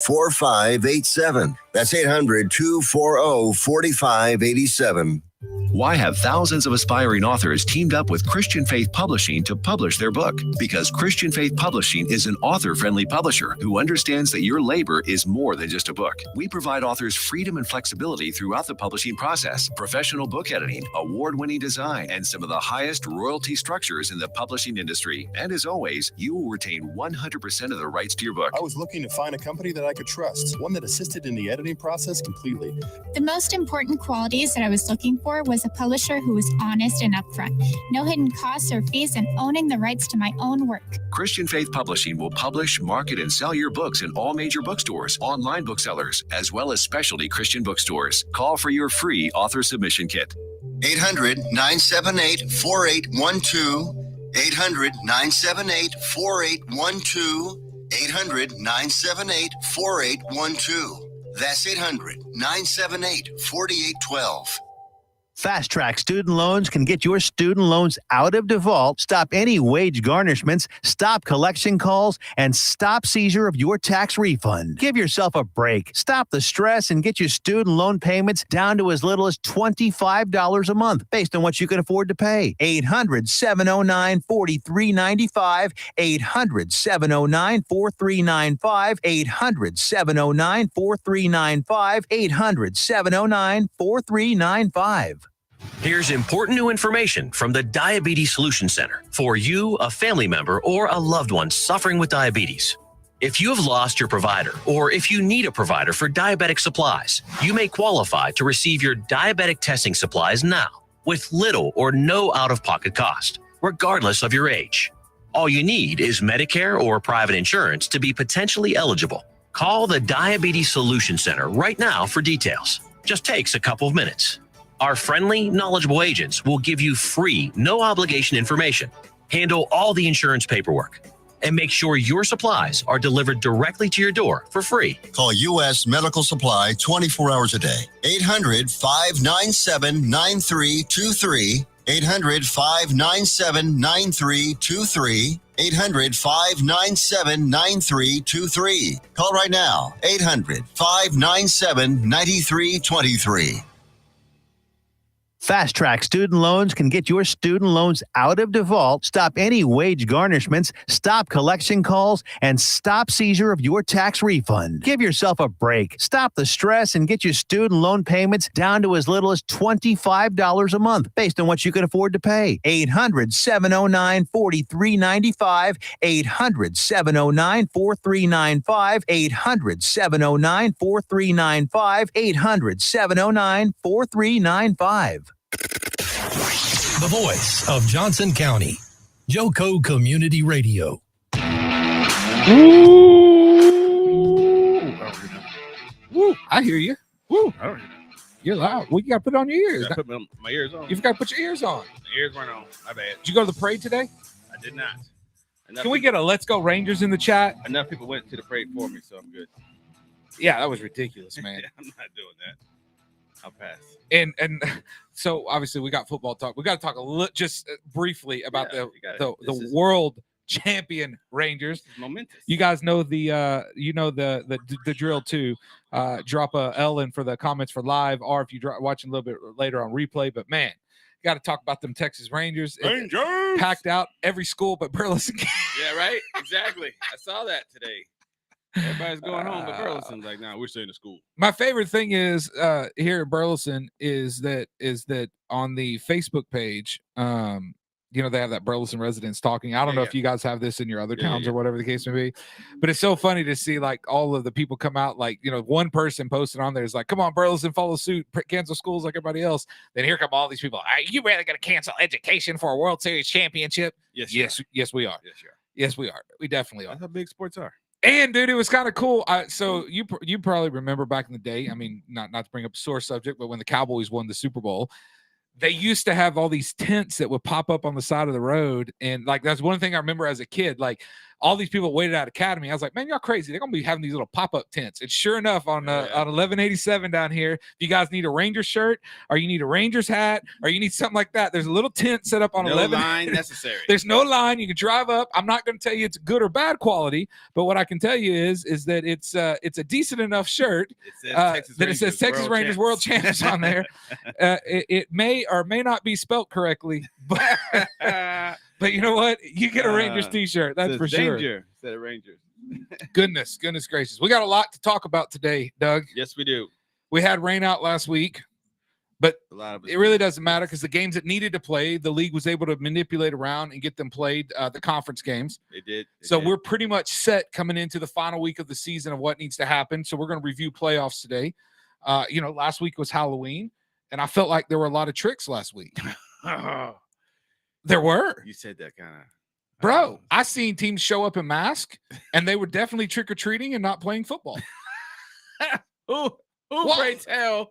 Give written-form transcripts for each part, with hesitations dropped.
4587. That's 800-240-4587. Why have thousands of aspiring authors teamed up with Christian Faith Publishing to publish their book? Because Christian Faith Publishing is an author-friendly publisher who understands that your labor is more than just a book. We provide authors freedom and flexibility throughout the publishing process, professional book editing, award-winning design, and some of the highest royalty structures in the publishing industry. And as always, you will retain 100% of the rights to your book. I was looking to find a company that I could trust, one that assisted in the editing process completely. The most important qualities that I was looking for was a publisher who was honest and upfront, no hidden costs or fees, and owning the rights to my own work. Christian Faith Publishing will publish, market, and sell your books in all major bookstores, online booksellers, as well as specialty Christian bookstores. Call for your free author submission kit. 800-978-4812. 800-978-4812. 800-978-4812. That's 800-978-4812. Fast Track Student Loans can get your student loans out of default, stop any wage garnishments, stop collection calls, and stop seizure of your tax refund. Give yourself a break. Stop the stress and get your student loan payments down to as little as $25 a month based on what you can afford to pay. 800-709-4395. 800-709-4395. 800-709-4395. 800-709-4395. Here's important new information from the Diabetes Solution Center for you, a family member, or a loved one suffering with diabetes. If you have lost your provider, or if you need a provider for diabetic supplies, you may qualify to receive your diabetic testing supplies now with little or no out-of-pocket cost, regardless of your age. All you need is Medicare or private insurance to be potentially eligible. Call the Diabetes Solution Center right now for details. Just takes a couple of minutes. Our friendly, knowledgeable agents will give you free, no-obligation information, handle all the insurance paperwork, and make sure your supplies are delivered directly to your door for free. Call U.S. Medical Supply 24 hours a day. 800-597-9323. 800-597-9323. 800-597-9323. Call right now. 800-597-9323. Fast Track Student Loans can get your student loans out of default, stop any wage garnishments, stop collection calls, and stop seizure of your tax refund. Give yourself a break. Stop the stress and get your student loan payments down to as little as $25 a month based on what you can afford to pay. 800-709-4395. 800-709-4395. 800-709-4395. 800-709-4395. The voice of Johnson County, Joco Community Radio. Woo, I hear you. Woo, you're loud. Well, you got to put it on your ears. I put my ears on. You've got to put your ears on. My ears weren't on. My bad. Did you go to the parade today? I did not. Can we get a Let's Go Rangers in the chat? Enough people went to the parade for me, so I'm good. Yeah, that was ridiculous, man. I'm not doing that. I'll pass. And so obviously we got football talk. We got to talk just briefly about the world champion Rangers. Momentous. You guys know the drill too. Drop a L in for the comments for live, or if you're watching a little bit later on replay. But man, got to talk about them Texas Rangers. Rangers packed out every school but Burleson. Yeah, right. Exactly. I saw that today. Everybody's going home, but Burleson's like, nah, we're staying in school. My favorite thing is here at Burleson is that on the Facebook page, they have that Burleson residents talking. I don't know if you guys have this in your other towns or whatever the case may be, but it's so funny to see like all of the people come out. Like, one person posted on there is like, come on, Burleson, follow suit, cancel schools like everybody else. Then here come all these people. You really got to cancel education for a World Series championship? Yes, we are. Yes, you are. Yes, we are. We definitely are. That's how big sports are. And dude, it was kind of cool. So you probably remember back in the day. I mean, not to bring up a sore subject, but when the Cowboys won the Super Bowl, they used to have all these tents that would pop up on the side of the road, and like that's one thing I remember as a kid. Like all these people waited out Academy. I was like, man, y'all crazy. They're going to be having these little pop-up tents. And sure enough, on 1187 down here, if you guys need a Ranger shirt or you need a Rangers hat or you need something like that, there's a little tent set up on no 11. line necessary. There's no line. You can drive up. I'm not going to tell you it's good or bad quality, but what I can tell you is that it's a decent enough shirt it says Texas Rangers World Champs on there. It may or may not be spelt correctly, but you know what? You get a Rangers t-shirt. That's for sure. Danger instead of Rangers. Goodness gracious. We got a lot to talk about today, Doug. Yes, we do. We had rain out last week, but it really doesn't matter because the games that needed to play, the league was able to manipulate around and get them played, the conference games. They did. We're pretty much set coming into the final week of the season of what needs to happen. So we're going to review playoffs today. Last week was Halloween, and I felt like there were a lot of tricks last week. There were. You said that kind of. Bro, I seen teams show up in mask, and they were definitely trick-or-treating and not playing football. Who pray tell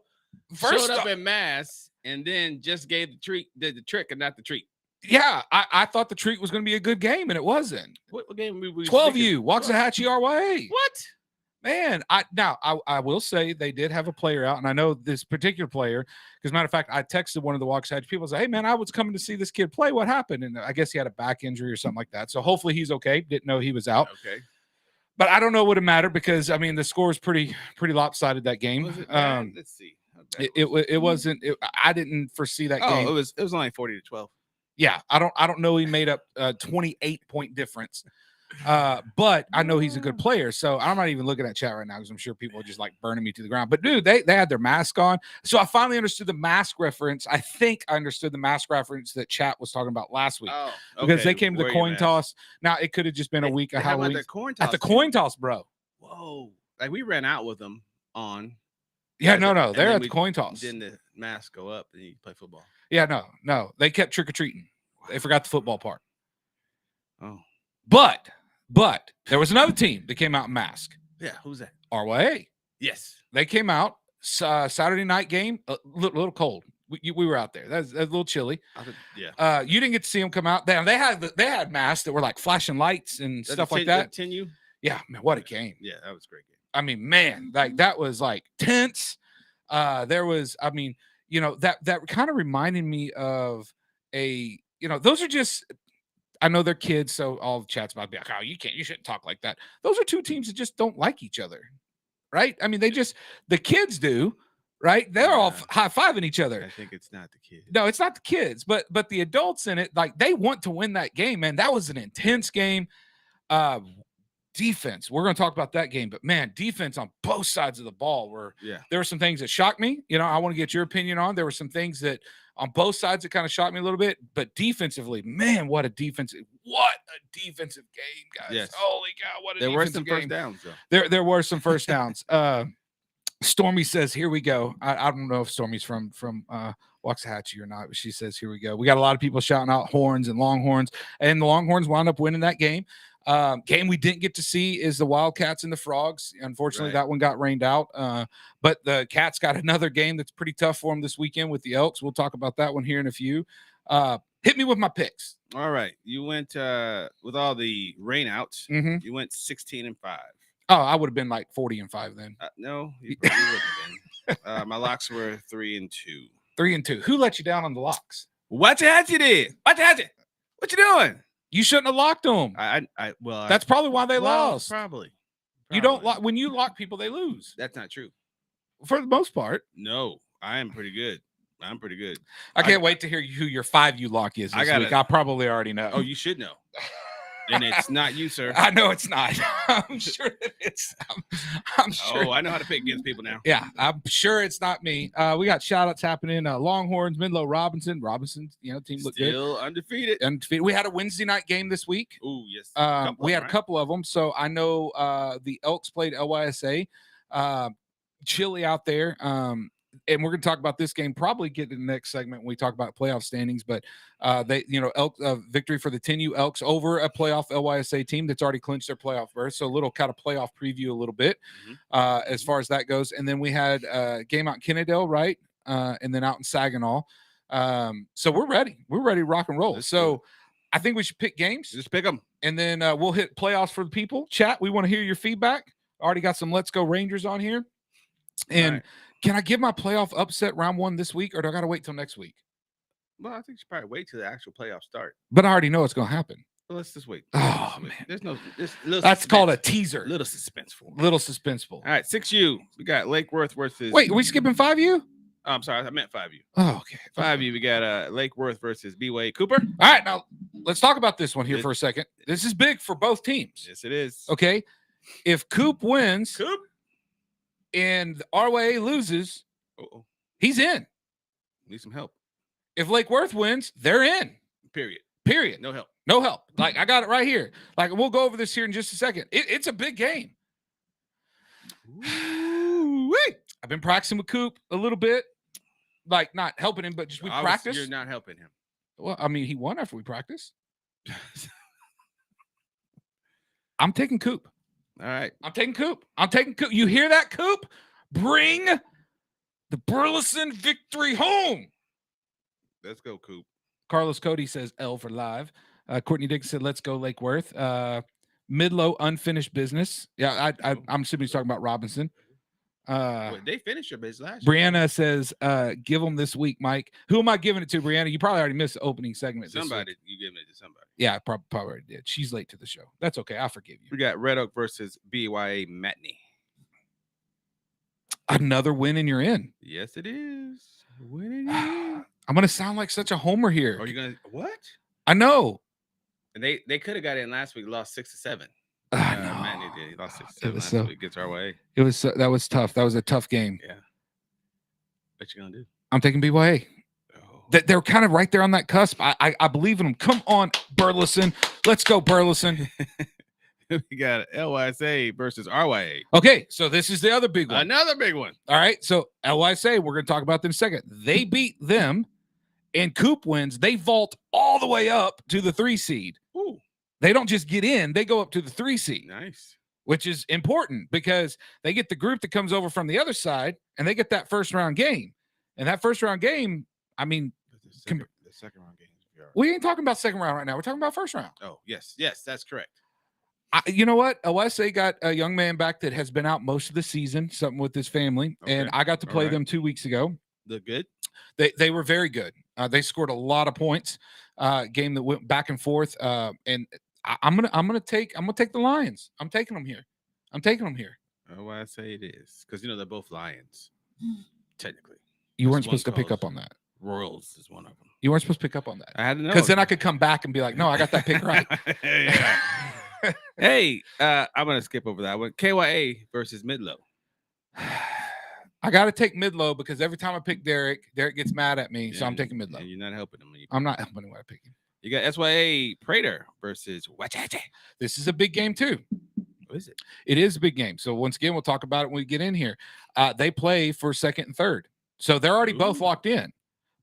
showed up in mass and then just gave did the trick and not the treat? Yeah, I thought the treat was going to be a good game, and it wasn't. What game we 12U, Waxahachie RYA. What? Man, I will say they did have a player out, and I know this particular player, because matter of fact, I texted one of the Waxahachie people, say, hey, man, I was coming to see this kid play. What happened? And I guess he had a back injury or something like that. So hopefully he's okay. Didn't know he was out. Okay. But I don't know what it mattered because, I mean, the score is pretty lopsided that game. Was it let's see. It wasn't. I didn't foresee that game. It was only 40-12. Yeah, I don't know he made up a 28-point difference. But I know he's a good player, so I'm not even looking at chat right now because I'm sure people are just like burning me to the ground. But dude, they had their mask on, so I finally understood the mask reference. I think I understood the mask reference that chat was talking about last week because they came to the coin toss. Now it could have just been a week of Halloween at the coin toss, bro. Whoa, like we ran out with them on. Yeah, no, they're at the coin toss. Then the mask go up and you play football. Yeah, no, they kept trick or treating. They forgot the football part. Oh. But there was another team that came out in mask. Yeah, who's that? RYA. Yes. They came out Saturday night game, a little cold. We were out there. That's a little chilly. Yeah. You didn't get to see them come out. They had masks that were like flashing lights and stuff like that. Continue. Yeah, man, what a game. Yeah, that was a great game. I mean, man, like that was like tense. There was, I mean, that kind of reminded me of those are just. I know they're kids, so all the chats might be like, oh, you shouldn't talk like that. Those are two teams that just don't like each other, right? I mean, the kids do, right? They're all high-fiving each other. I think it's not the kids. No, it's not the kids, but the adults in it, like they want to win that game, man. That was an intense game. Defense, we're going to talk about that game, but man, defense on both sides of the ball there were some things that shocked me. I want to get your opinion on. There were some things that on both sides that kind of shocked me a little bit, but defensively, man, what a defensive game, guys. Yes. Holy cow, what a there defensive game. There were some first downs, though. There were some first downs. Stormy says, here we go. I don't know if Stormy's from Waxahachie or not, but she says, here we go. We got a lot of people shouting out horns and Longhorns, and the Longhorns wound up winning that game. Game we didn't get to see is the Wildcats and the Frogs. Unfortunately, that one got rained out. But the Cats got another game that's pretty tough for them this weekend with the Elks. We'll talk about that one here in a few. Hit me with my picks. All right. You went with all the rainouts. Mm-hmm. You went 16-5. Oh, I would have been like 40-5 then. No, you probably wouldn't have been. My locks were 3-2. 3-2. Who let you down on the locks? Waxahachie did. Waxahachie. What you doing? You shouldn't have locked them. That's probably why they lost. Probably. You don't lock when you lock people, they lose. That's not true. For the most part. No, I am pretty good. I'm pretty good. I can't wait to hear who your 5U lock is this week. I probably already know. Oh, you should know. And it's not you, sir. I know it's not. I'm sure that it's. I'm sure. Oh, I know how to pick against people now. Yeah, I'm sure it's not me. We got shout outs happening. Longhorns, Midlow, Robinson, team looked good. Still undefeated. We had a Wednesday night game this week. Oh, yes. We had a couple of them. So I know the Elks played LYSA. Chilly out there. And we're going to talk about this game, probably get to the next segment when we talk about playoff standings. But Elk victory for the 10U Elks over a playoff LYSA team that's already clinched their playoff berth. So a little kind of playoff preview a little bit as far as that goes. And then we had a game out in Kennedale, right? And then out in Saginaw. So we're ready. We're ready to rock and roll. So I think we should pick games. Just pick them. And then we'll hit playoffs for the people. Chat, we want to hear your feedback. Already got some Let's Go Rangers on here. And can I give my playoff upset round 1 this week, or do I got to wait till next week? Well, I think you should probably wait till the actual playoffs start. But I already know it's going to happen. Well, let's just wait. Oh, man. There's no. That's called a teaser. Little suspenseful. Little suspenseful. All right, 6U. We got Lake Worth versus. Wait, are we skipping 5U? Oh, I'm sorry. I meant 5U. Oh, okay. 5U. We got Lake Worth versus B-Way Cooper. All right, now let's talk about this one here for a second. This is big for both teams. Yes, it is. Okay. If Coop wins and RYA loses, he's in. Need some help. If Lake Worth wins, they're in. Period. No help. No help. Like, I got it right here. Like, we'll go over this here in just a second. It's a big game. I've been practicing with Coop a little bit. Like, not helping him, but just we practice. You're not helping him. Well, I mean, he won after we practiced. I'm taking Coop. All right. I'm taking Coop. You hear that, Coop? Bring the Burleson victory home. Let's go, Coop. Carlos Cody says L for live. Courtney Dix said, let's go Lake Worth. Midlow unfinished business. Yeah, I'm assuming he's talking about Robinson. Wait, they finished your business last year. Brianna says, give them this week, Mike. Who am I giving it to, Brianna? You probably already missed the opening segment. Somebody. You giving it to somebody. Yeah, I probably already did. She's late to the show. That's okay. I forgive you. We got Red Oak versus BYA Matney. Another win and you're in. Yes, it is. Winning. I'm going to sound like such a homer here. Are you going to what? I know. And they could have got in last week, lost 6-7. I know. Matney did. He lost 6-7 last week. Gets our way. That was tough. That was a tough game. Yeah. What you going to do? I'm taking BYA. They're kind of right there on that cusp. I believe in them. Come on, Burleson. Let's go, Burleson. We got LYSA versus RYA. Okay, so this is the other big one. Another big one. All right, so LYSA, we're going to talk about them in a second. They beat them, and Coop wins. They vault all the way up to the 3 seed. Ooh. They don't just get in. They go up to the 3 seed. Nice. Which is important because they get the group that comes over from the other side, and they get that first-round game. And that first-round game, I mean, the second round game. We ain't talking about second round right now. We're talking about first round. Oh, yes, that's correct. You know what? LSA got a young man back that has been out most of the season, something with his family, and I got to play them 2 weeks ago. They're good. They were very good. They scored a lot of points. Game that went back and forth. And I'm gonna take the Lions. I'm taking them here. Oh, why I say it is because they're both Lions. Technically, you weren't supposed to pick up on that. Royals is one of them. You weren't supposed to pick up on that. I had to know because then I could come back and be like, no, I got that pick right. Hey, I'm gonna skip over that one. KYA versus Midlow. I got to take Midlow because every time I pick Derek gets mad at me, so I'm taking Midlow. And you're not helping him. I'm not helping him when I pick him. You got SYA Prater versus Wachacha. This is a big game too. What is it? It is a big game. So once again, we'll talk about it when we get in here. They play for second and third, so they're already both locked in.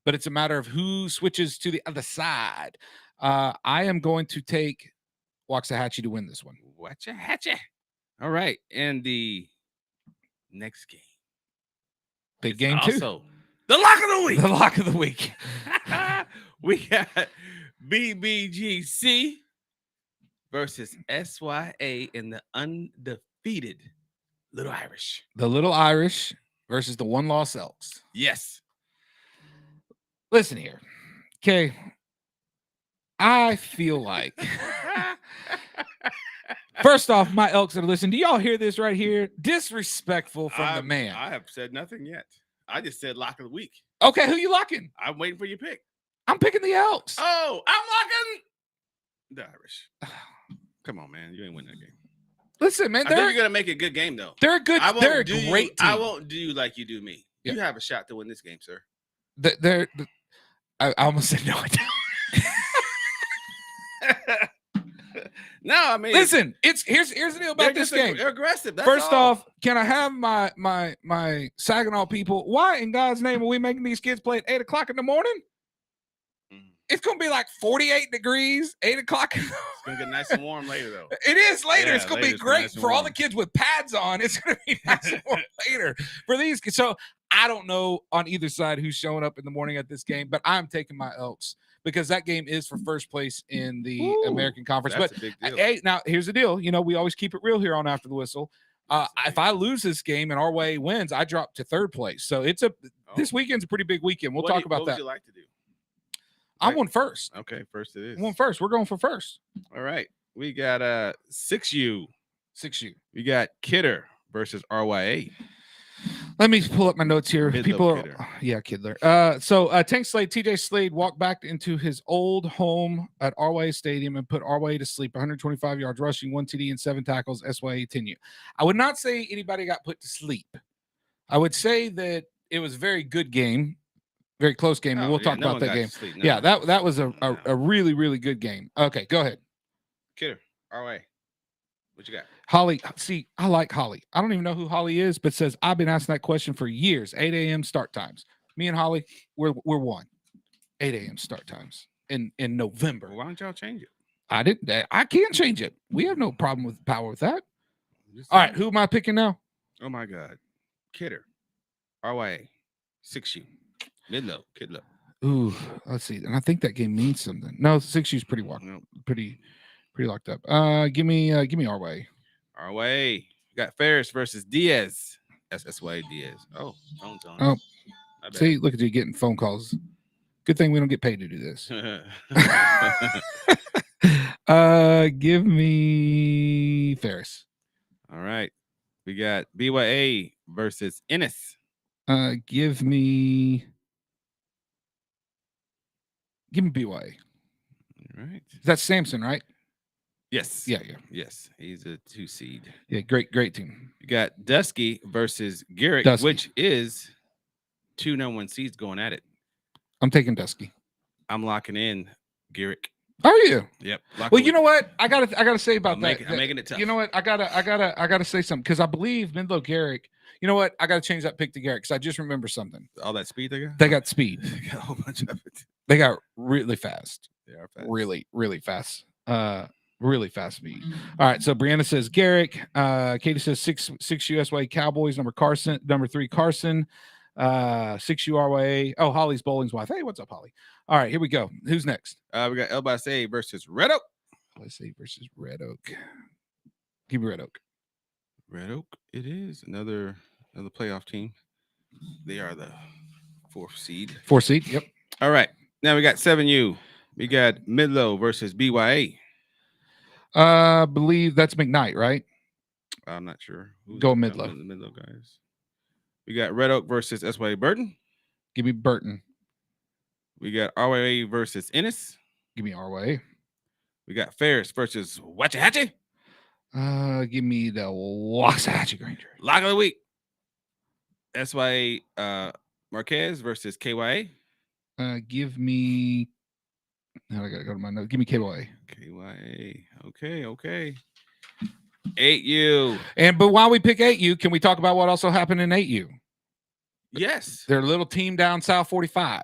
But it's a matter of who switches to the other side. I am going to take Waxahachie to win this one. Waxahachie. All right, and the next game. Big game also, too. The lock of the week. The lock of the week. We got BBGC versus SYA in the undefeated Little Irish. The Little Irish versus the one-loss Elks. Yes. Listen here. Okay. I feel like first off, my Elks that are listening, do y'all hear this right here? Disrespectful from the man. I have said nothing yet. I just said lock of the week. Okay, who you locking? I'm waiting for your pick. I'm picking the Elks. Oh, I'm locking the Irish. Come on, man. You ain't winning that game. Listen, man. I think you're going to make it a good game, though. They're good. They're a great team. I won't do you like you do me. Yeah. You have a shot to win this game, sir. I almost said no, I don't. No, I mean, listen. Here's the deal about this game. They're aggressive. First off, can I have my Saginaw people? Why in God's name are we making these kids play at 8:00 in the morning? It's gonna be like 48 degrees, 8:00. It's gonna get nice and warm later, though. It is later. Yeah, it's gonna be great for all the kids with pads on. It's gonna be nice and warm later for these kids. So I don't know on either side who's showing up in the morning at this game, but I'm taking my Elks because that game is for first place in the American Conference. That's But a big deal. hey, now here's the deal. We always keep it real here on After the Whistle. If I lose this game and our way wins, I drop to third place. So this weekend's a pretty big weekend. We'll talk about that. What would you like to do? I won first. Okay, first it is. I won first. We're going for first. All right. We got 6U. 6U. We got Kidder versus RYA. Let me pull up my notes here. Kidler. Kidler. So Tank Slade, TJ Slade walked back into his old home at RYA Stadium and put RYA to sleep. 125 yards rushing, 1 TD and 7 tackles. SYA 10U. I would not say anybody got put to sleep. I would say that it was a very good game, very close game. And we'll talk about that game. Yeah, that was a really, really good game. Okay, go ahead. Kidder, RYA. What you got? Holly, see, I like Holly. I don't even know who Holly is, but says I've been asking that question for years. 8 a.m. start times. Me and Holly, we're one. 8 a.m. start times in November. Well, why don't y'all change it? I can't change it. We have no problem with power with that. All right, who am I picking now? Oh my God, Kidder, RYA, 6U, Midlow, Kidlow. Ooh, let's see. And I think that game means something. No, 6U's pretty locked up. Give me RYA. RYA. We got Ferris versus Diaz. SSY Diaz. Oh, phone's on. Oh, see, look at you getting phone calls. Good thing we don't get paid to do this. Give me Ferris. All right. We got BYA versus Ennis. Give me BYA. All right. That's Samson, right? Yes. Yeah. Yes. He's a 2 seed. Yeah, great team. You got Dusky versus Garrick, which is 2 No. 1 seeds going at it. I'm taking Dusky. I'm locking in Garrick. Are you? Yep. Well, you know what? I gotta say about that. I'm making it tough. You know what? I gotta say something because I believe Midlow Garrick. You know what? I gotta change that pick to Garrick because I just remember something. All that speed they got? They got speed. They got a whole bunch of it. They got really fast. They are fast. Really, really fast. Really fast speed. All right. So Brianna says Garrick. Katie says 6 USY Cowboys. Number 3 Carson. 6 URYA. Oh, Holly's Bowling's wife. Hey, what's up, Holly? All right, here we go. Who's next? We got El Basay versus Red Oak. Basay versus Red Oak. Give me Red Oak. Red Oak. It is another playoff team. They are the 4th seed. 4th seed. Yep. All right. Now we got 7U. We got Midlow versus BYA. Believe that's McKnight, right? I'm not sure. Go Midlow. The Midlow guys. We got Red Oak versus SYA Burton. Give me Burton. We got RYA versus Ennis. Give me RYA. We got Ferris versus Waxahachie. Give me the Waxahachie Granger. Lock of the week. SYA Marquez versus KYA. Give me. Now I gotta go to my note. Give me KYA. KYA. Okay. 8U. But while we pick 8U, can we talk about what also happened in 8U? Yes. Their little team down South 45.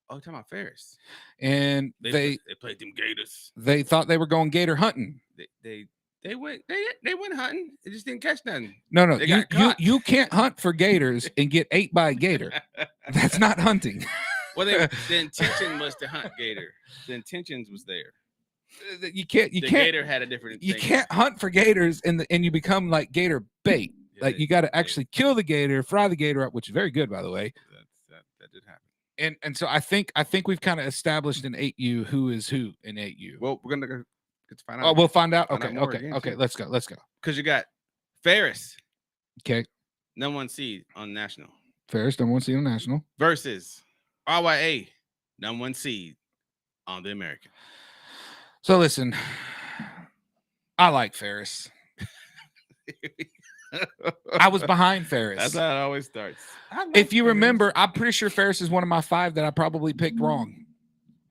Oh, talking about Ferris. And they played them Gators. They thought they were going gator hunting. They went hunting. They just didn't catch nothing. No. You can't hunt for gators and get ate by a gator. That's not hunting. Well, the intention was to hunt gator. The intentions was there. You can't. The gator had a different. You can't hunt for gators and you become like gator bait. Yeah, like you got to actually kill the gator, fry the gator up, which is very good, by the way. That did happen. And so I think we've kind of established in 8U who is who in 8U. Well, we're gonna go find out. Oh, we'll find out. Okay. Let's go. Because you got Ferris. Okay. Number 1 seed on national. Ferris, number 1 seed on national. Versus RYA, number 1 seed on the American. So listen, I like Ferris. I was behind Ferris. That's how it always starts. If you remember, I'm pretty sure Ferris is one of my 5 that I probably picked wrong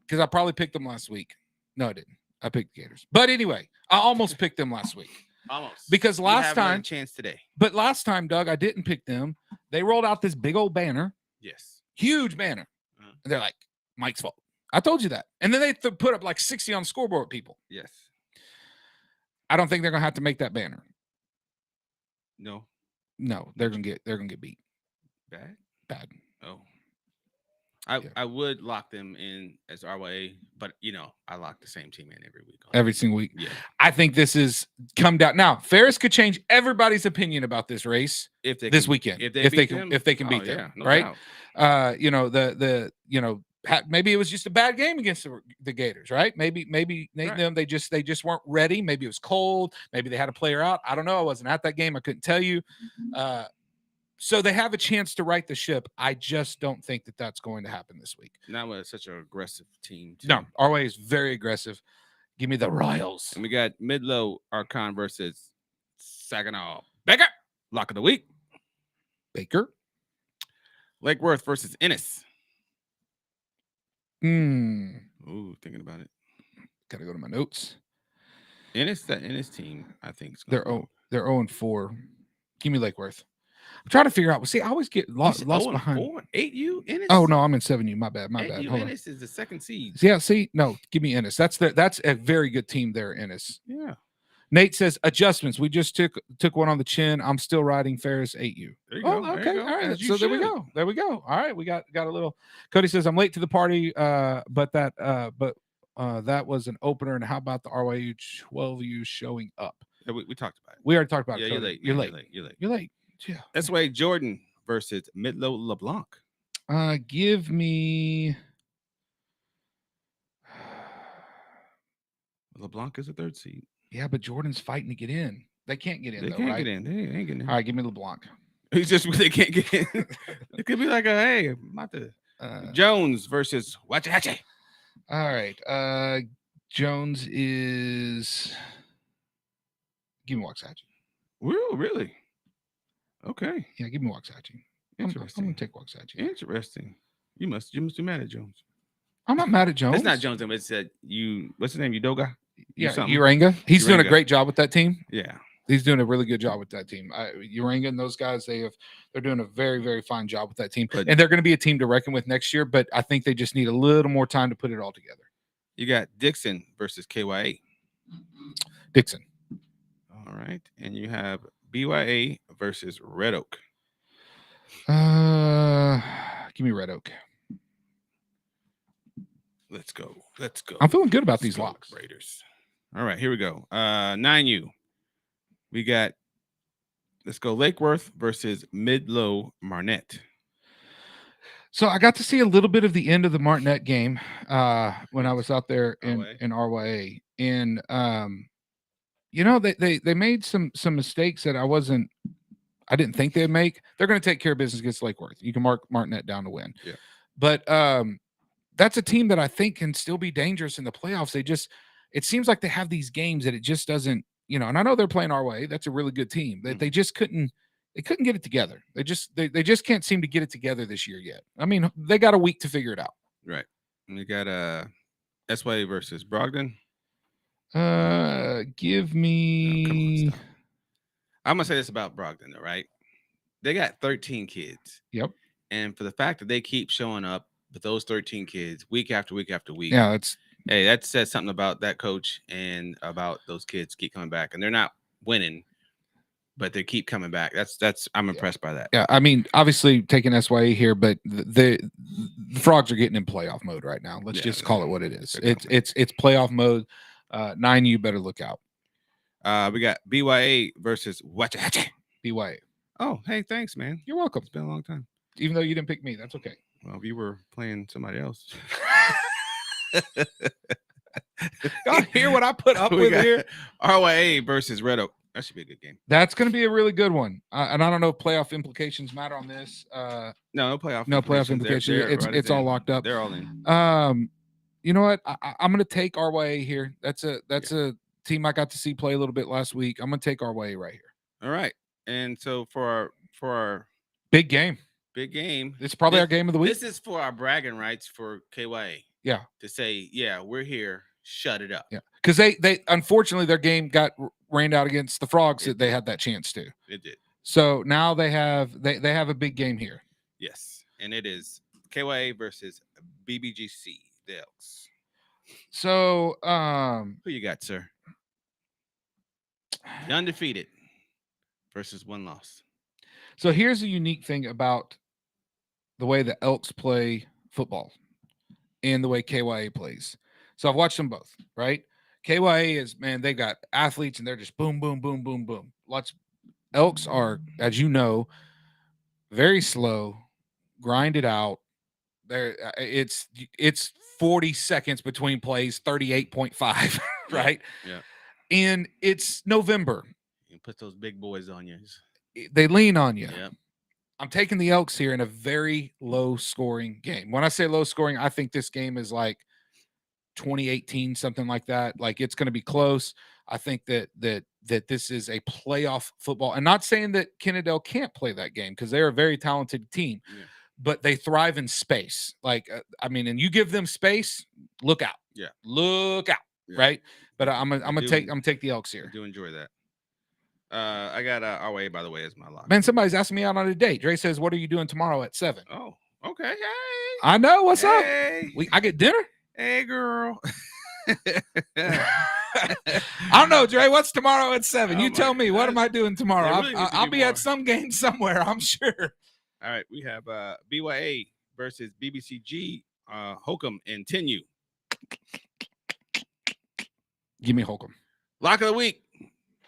because I probably picked them last week. No, I didn't. I picked the Gators. But anyway, I almost picked them last week. Almost. Because last time, chance today. But last time, Doug, I didn't pick them. They rolled out this big old banner. Yes. Huge banner. Uh-huh. And they're like, Mike's fault. I told you that. And then they put up like 60 on the scoreboard, people. Yes. I don't think they're going to have to make that banner. No, they're gonna get beat. Bad. Oh, I would lock them in as RYA, but I lock the same team in every week. Every single week. Yeah. I think this is come down. Now, Ferris could change everybody's opinion about this race this weekend. If they can beat them, no right? doubt. Maybe it was just a bad game against the Gators, right? Maybe Right. them they just weren't ready. Maybe it was cold. Maybe they had a player out. I don't know. I wasn't at that game. I couldn't tell you. So they have a chance to right the ship. I just don't think that that's going to happen this week. Not with such an aggressive team. Too. No, our way is very aggressive. Give me the Royals. And we got Midlow Archon versus Saginaw Baker. Lock of the week. Baker. Lake Worth versus Ennis. Ooh, thinking about it. Gotta go to my notes. Ennis team, I think. They're 0-4. Give me Lake Worth. I'm trying to figure out. See, I always get lost behind. 8U Ennis. Oh no, I'm in 7U. My bad. 8U Ennis is the second seed. Yeah. See, no, give me Ennis. That's a very good team there, Ennis. Yeah. Nate says adjustments. We just took one on the chin. I'm still riding Ferris 8U. There you go. Okay. There you go. All right. As you So there we should. go. There we go. All right. We got a little. Cody says I'm late to the party. But that was an opener. And how about the RYU 12U showing up? Yeah, we talked about it. We already talked about Yeah, it. you're Cody. late. You're man. late. You're late. Yeah. That's why Jordan versus Midlow LeBlanc. Give me. LeBlanc is a third seed. Yeah, but Jordan's fighting to get in. They can't get in. They though, can't right? get in. They ain't getting in. All right, give me LeBlanc. He's just they can't get in. It could be like hey, Jones versus Waxahachie. All right. Jones is. Give me Waxahachie. Really? Okay. Yeah, give me Waxahachie. I'm gonna take Waxahachie. Interesting. You must be mad at Jones. I'm not mad at Jones. It's not Jones. It said what's his name? Udoga? Yeah, Uranga. He's doing a Uranga. great job with that team. Yeah. He's doing a really good job with that team. Uranga and those guys, they're doing a very, very fine job with that team. And they're going to be a team to reckon with next year, but I think they just need a little more time to put it all together. You got Dixon versus KYA. Dixon. All right. And you have BYA versus Red Oak. Give me Red Oak. Let's go. I'm feeling good about these locks. Raiders. All right, here we go. 9U. We got, let's go, Lake Worth versus Midlow Marnette. So I got to see a little bit of the end of the Martinet game when I was out there in RYA. And, they made some mistakes that I didn't think they'd make. They're going to take care of business against Lake Worth. You can mark Martinet down to win. Yeah. But that's a team that I think can still be dangerous in the playoffs. It seems like they have these games that it just doesn't, and I know they're playing our way. That's a really good team. They just couldn't get it together. They just can't seem to get it together this year yet. I mean, they got a week to figure it out. Right. And we got SY versus Brogdon. Give me. I'm gonna say this about Brogdon, though, right? They got 13 kids. Yep. And for the fact that they keep showing up with those 13 kids week after week after week. Yeah, that says something about that coach and about those kids keep coming back. And they're not winning, but they keep coming back. I'm impressed by that. Yeah, I mean, obviously taking SYA here, but the Frogs are getting in playoff mode right now. Let's just call it what it is. It's playoff mode. 9U better look out. We got BYA versus Waxahachie. BYA. Oh, hey, thanks, man. You're welcome. It's been a long time. Even though you didn't pick me, that's okay. Well, if you were playing somebody else. Y'all hear what I put up with here? RYA versus Red Oak. That should be a good game. That's going to be a really good one. And I don't know if playoff implications matter on this. No playoff. No playoff implications. It's all locked up. They're all in. You know what? I'm going to take RYA here. That's a team I got to see play a little bit last week. I'm going to take RYA right here. All right. And so for our big game. It's probably our game of the week. This is for our bragging rights for KYA. Yeah. To say, yeah, we're here. Shut it up. Yeah. Because they unfortunately their game got rained out against the Frogs that they had that chance to. It did. So now they have a big game here. Yes. And it is KYA versus BBGC, the Elks. So who you got, sir? The undefeated versus one loss. So here's a unique thing about the way the Elks play football and the way KYA plays. So I've watched them both, right? KYA is, man, they got athletes and they're just boom, boom, boom, boom, boom. Elks are, as you know, very slow, grind it out. It's 40 seconds between plays, 38.5, right? Yeah. And it's November. You put those big boys on you. They lean on you. Yeah. I'm taking the Elks here in a very low scoring game. When I say low scoring, I think this game is like 2018, something like that. Like it's going to be close. I think that this is a playoff football. And not saying that Kennedale can't play that game because they're a very talented team, but they thrive in space. Like, and you give them space, look out. Yeah. Look out. Yeah. Right. But I'm gonna take the Elks here. I do enjoy that. I got RA, by the way, as my lock. Man, somebody's asking me out on a date. Dre says, "What are you doing tomorrow at 7?" Oh, okay. Hey. I know. What's up? I get dinner. Hey, girl. I don't know, Dre. What's tomorrow at 7? You tell me. What am I doing tomorrow? Really I'll be at some game somewhere, I'm sure. All right. We have BYA versus BBCG. Holcomb and Tenue. Give me Holcomb. Lock of the week.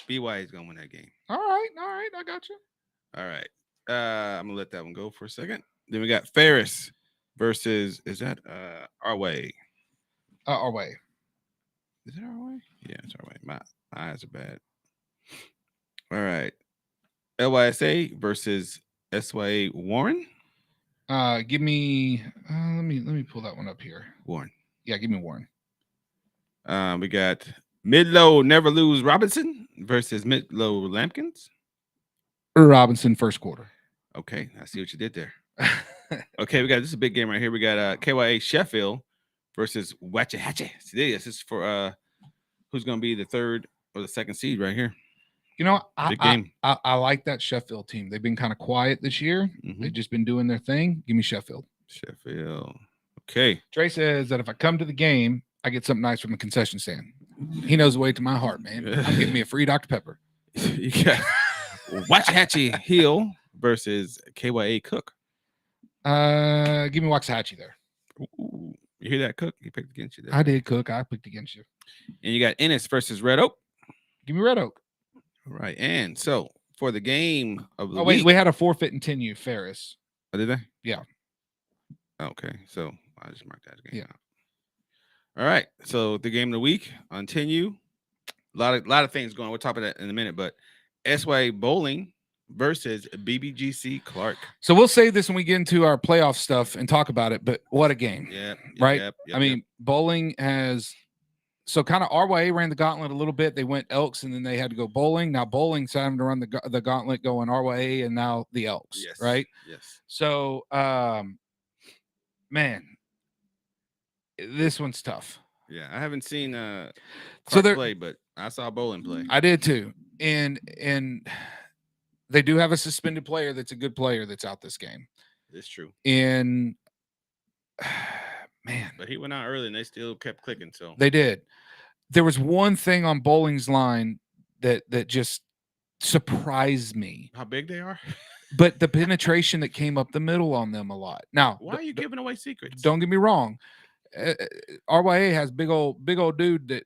BYA is going to win that game. All right. I got you. All right. I'm going to let that one go for a second. Then we got Ferris versus, is that Our Way? Our Way. Is it Our Way? Yeah, it's Our Way. My eyes are bad. All right. LYSA versus SYA Warren. Give me let me pull that one up here. Warren. Yeah, give me Warren. We got Midlow Never Lose Robinson versus Midlow Lampkins. Robinson first quarter. Okay, I see what you did there. Okay, this is a big game right here. We got KYA Sheffield versus Waxahachie. This is for who's going to be the third or the second seed right here. You know, I like that Sheffield team. They've been kind of quiet this year. Mm-hmm. They've just been doing their thing. Give me Sheffield. Sheffield. Okay. Trey says that if I come to the game, I get something nice from the concession stand. He knows the way to my heart, man. I'm getting me a free Dr. Pepper. You got Waxahachie Hill versus KYA Cook. Give me Waxahachie there. Ooh, you hear that, Cook? He picked against you there. I did, Cook. I picked against you. And you got Ennis versus Red Oak. Give me Red Oak. All right. And so for the game of the week, we had a forfeit and 10U Ferris. Oh, did they? Yeah. Okay. So I just marked that game. Yeah. All right. So the game of the week on 10U. A lot of things going on. We'll talk about that in a minute, but SY Bowling versus BBGC Clark. So we'll save this when we get into our playoff stuff and talk about it, but what a game. Yeah. Right? Yep, I mean, Bowling has so kind of RYA ran the gauntlet a little bit. They went Elks and then they had to go Bowling. Now Bowling's having to run the gauntlet going RYA and now the Elks. Yes. Right? Yes. So man, this one's tough. Yeah, I haven't seen Clark play, but I saw Bowling play. I did too. And they do have a suspended player that's a good player that's out this game. It's true. And man. But he went out early and they still kept clicking. So they did. There was one thing on Bowling's line that just surprised me. How big they are? But the penetration that came up the middle on them a lot. Now, why are you giving away secrets? Don't get me wrong. RYA has big old dude that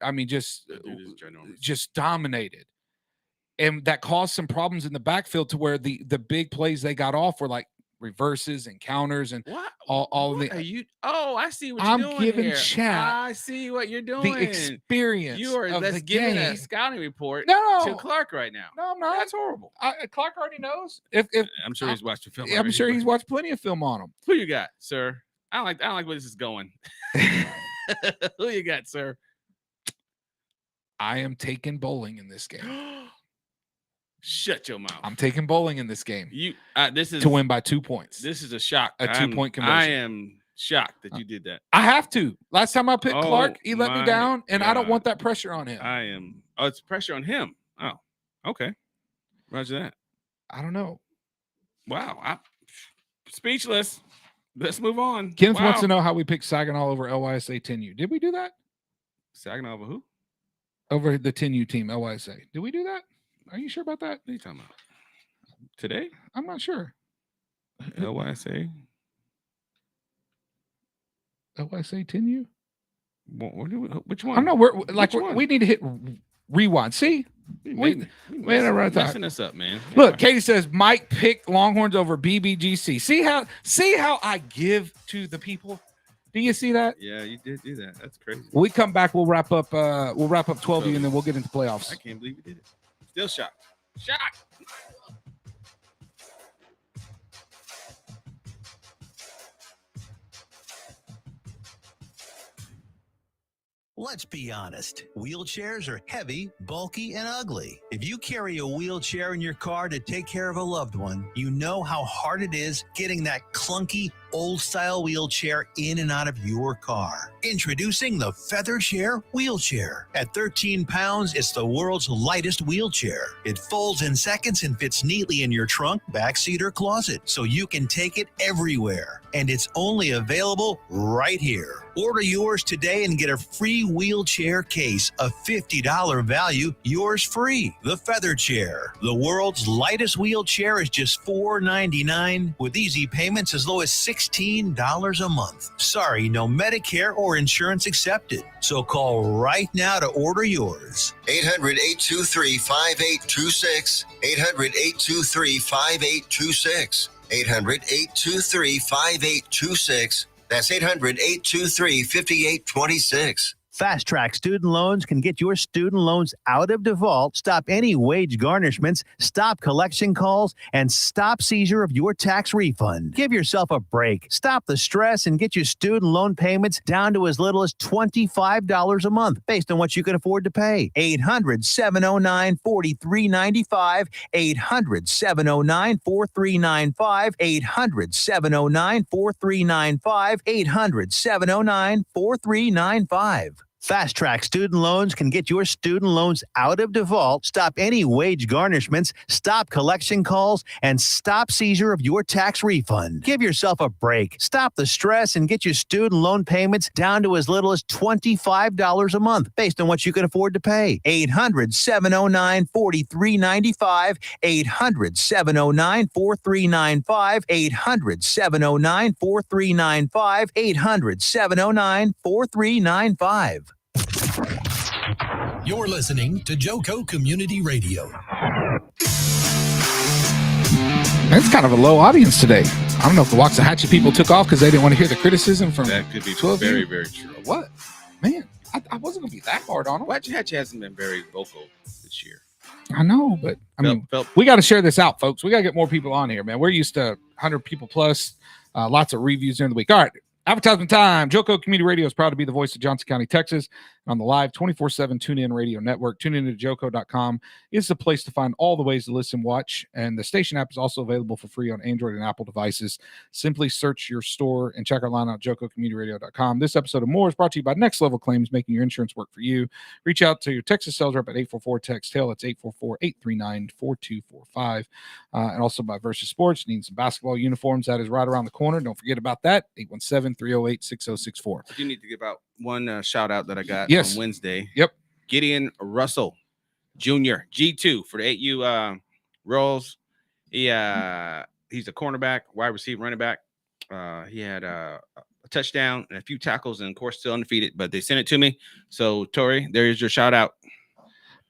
just dominated. And that caused some problems in the backfield to where the big plays they got off were like reverses and counters and all of the. Are you? Oh, I see what you're doing. I'm giving here. chat. I see what you're doing. The experience. You are of the giving game. a scouting report to Clark right now. No, I'm not. That's horrible. Clark already knows. If I'm sure he's watched the film. I'm sure he's watched plenty of film on him. Who you got, sir? I don't like where this is going. Who you got, sir? I am taking Bowling in this game. Shut your mouth. I'm taking Bowling in this game. This is to win by 2 points. This is a shock. A 2-point conversion. I am shocked that you did that. I have to. Last time I picked Clark, he let me down, and I don't want that pressure on him. I am. Oh, it's pressure on him. Oh, okay. Roger that. I don't know. Wow. I'm speechless. Let's move on. Kenneth wants to know how we picked Saginaw over LYSA 10U. Did we do that? Saginaw over who? Over the 10U team, LYSA. Did we do that? Are you sure about that? What are you talking about? Today? I'm not sure. LYSA. LSA10U? Which one? I don't know. We need to hit rewind. See? Messing us up, man. Look, Katie says Mike picked Longhorns over BBGC. See how I give to the people? Do you see that? Yeah, you did do that. That's crazy. When we come back, we'll wrap up 12 and then we'll get into playoffs. I can't believe you did it. Still shocked. Shocked. Let's be honest. Wheelchairs are heavy, bulky, and ugly. If you carry a wheelchair in your car to take care of a loved one, you know how hard it is getting that clunky, old-style wheelchair in and out of your car. Introducing the Feather Chair Wheelchair. At 13 pounds, it's the world's lightest wheelchair. It folds in seconds and fits neatly in your trunk, backseat, or closet, so you can take it everywhere. And it's only available right here. Order yours today and get a free wheelchair case, a $50 value, yours free. The Feather Chair. The world's lightest wheelchair is just $4.99 with easy payments as low as $16 a month. Sorry, no Medicare or insurance accepted. So call right now to order yours. 800-823-5826. 800-823-5826. 800-823-5826. That's 800-823-5826. Fast Track Student Loans can get your student loans out of default, stop any wage garnishments, stop collection calls, and stop seizure of your tax refund. Give yourself a break. Stop the stress and get your student loan payments down to as little as $25 a month based on what you can afford to pay. 800-709-4395. 800-709-4395. 800-709-4395. 800-709-4395. Fast Track Student Loans can get your student loans out of default, stop any wage garnishments, stop collection calls, and stop seizure of your tax refund. Give yourself a break. Stop the stress and get your student loan payments down to as little as $25 a month based on what you can afford to pay. 800-709-4395. 800-709-4395. 800-709-4395. 800-709-4395. You're listening to Joco Community Radio. It's kind of a low audience today. I don't know if the Waxahachie people took off because they didn't want to hear the criticism from that could be 12 very, years. very true. What? Man, I wasn't going to be that hard on them. Waxahachie hasn't been very vocal this year. I know, but we got to share this out, folks. We got to get more people on here, man. We're used to 100 people plus, lots of reviews during the week. All right. Advertisement time. Joco Community Radio is proud to be the voice of Johnson County, Texas. On the live 24/7 TuneIn Radio Network. Tune in to joco.com is the place to find all the ways to listen, watch, and the station app is also available for free on Android and Apple devices. Simply search your store and check our line out, jococommunityradio.com. This episode of More is brought to you by Next Level Claims, making your insurance work for you. Reach out to your Texas sales rep at 844-TEXT-TAIL. That's 844-839-4245. And also by Versus Sports. Need some basketball uniforms. That is right around the corner. Don't forget about that. 817-308-6064. I do need to give out one shout out that I got on Wednesday. Yep. Gideon Russell Jr. G2 for the 8U Rolls. He's a cornerback, wide receiver, running back. He had a touchdown and a few tackles, and of course still undefeated, but they sent it to me. So Tori, there's your shout out.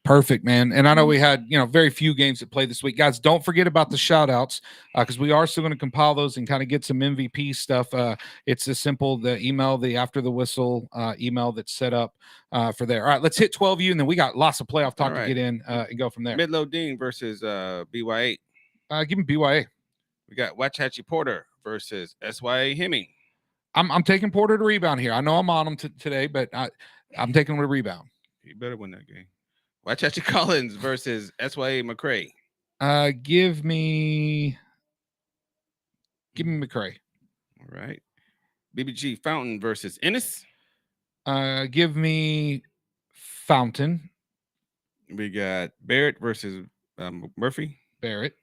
Perfect, man. And I know we had, very few games that played this week. Guys, don't forget about the shout outs because we are still going to compile those and kind of get some MVP stuff. It's as simple, the email, the after the whistle email that's set up for there. All right, let's hit 12U, and then we got lots of playoff talk to get in and go from there. Midlow Dean versus BY8. Give me BYA. We got Waxahachie Porter versus SYA Hemming. I'm taking Porter to rebound here. I know I'm on him today, but I'm taking him to rebound. You better win that game. Waxahachie Collins versus SYA McCray. Give me McCray. All right. BBG Fountain versus Ennis. Give me Fountain. We got Barrett versus Murphy. Barrett.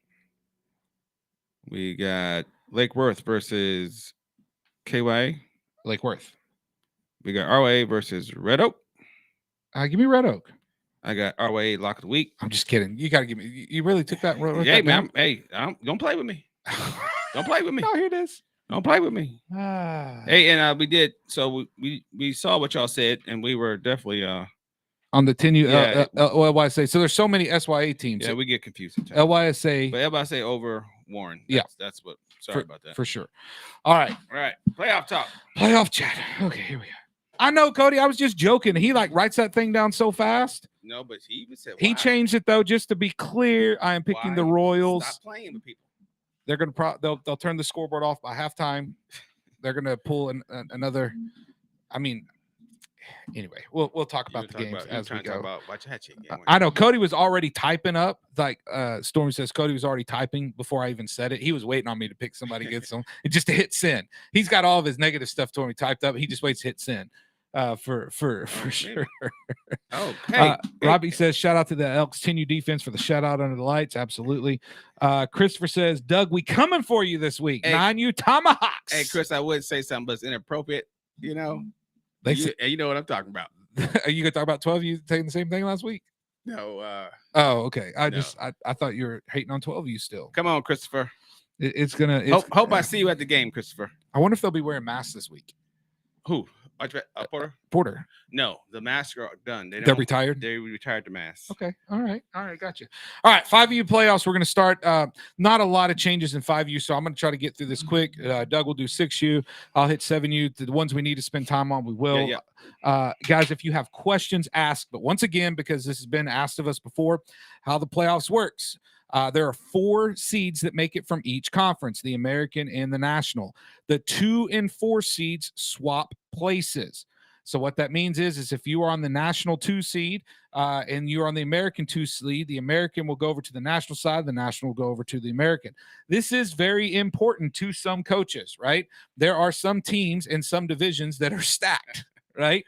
We got Lake Worth versus KYA. Lake Worth. We got RYA versus Red Oak. Give me Red Oak. I got RYA Lock of the Week. I'm just kidding. You got to give me. You really took that. Hey, man. Don't play with me. Don't play with me. No, here it is. Don't play with me. Ah. Hey, and we did. So we saw what y'all said, and we were definitely on the 10U Yeah. LYSA. So there's so many SYA teams. Yeah, we get confused sometimes. LYSA. But LYSA over Warren. That's what. Sorry about that. For sure. All right. Playoff talk. Playoff chat. Okay, here we go. I know, Cody. I was just joking. He like writes that thing down so fast. No, but he even said he changed it though, just to be clear. I am picking the Royals. Stop playing with people. They're gonna they'll turn the scoreboard off by halftime. They're gonna pull another. I mean, anyway, we'll talk about the games as we go. I know Cody was already typing up. Like Stormy says, Cody was already typing before I even said it. He was waiting on me to pick somebody against him, just to hit send. He's got all of his negative stuff to me typed up. He just waits to hit send. For sure. Okay. Robbie says, shout out to the Elks 10U defense for the shutout under the lights. Absolutely. Christopher says, Doug, we coming for you this week. 9U Tomahawks. Hey, Chris, I would say something, but it's inappropriate. You know, you know what I'm talking about. Are you gonna talk about 12U taking the same thing last week? No. Oh, okay. I thought you were hating on 12U still. Come on, Christopher. It's gonna. Hope I see you at the game, Christopher. I wonder if they'll be wearing masks this week. Who? Porter? Porter. No, the masks are done. They're retired? They retired the masks. Okay. All right. Gotcha. All right. 5U playoffs. We're going to start. Not a lot of changes in 5U, so I'm going to try to get through this quick. Doug will do 6U. I'll hit 7U. The ones we need to spend time on, we will. Yeah. Guys, if you have questions, ask. But once again, because this has been asked of us before, how the playoffs works. There are 4 seeds that make it from each conference, the American and the National. The 2 and 4 seeds swap places. So what that means is if you are on the National 2 seed and you're on the American 2 seed, the American will go over to the National side, the National will go over to the American. This is very important to some coaches, right? There are some teams in some divisions that are stacked, right?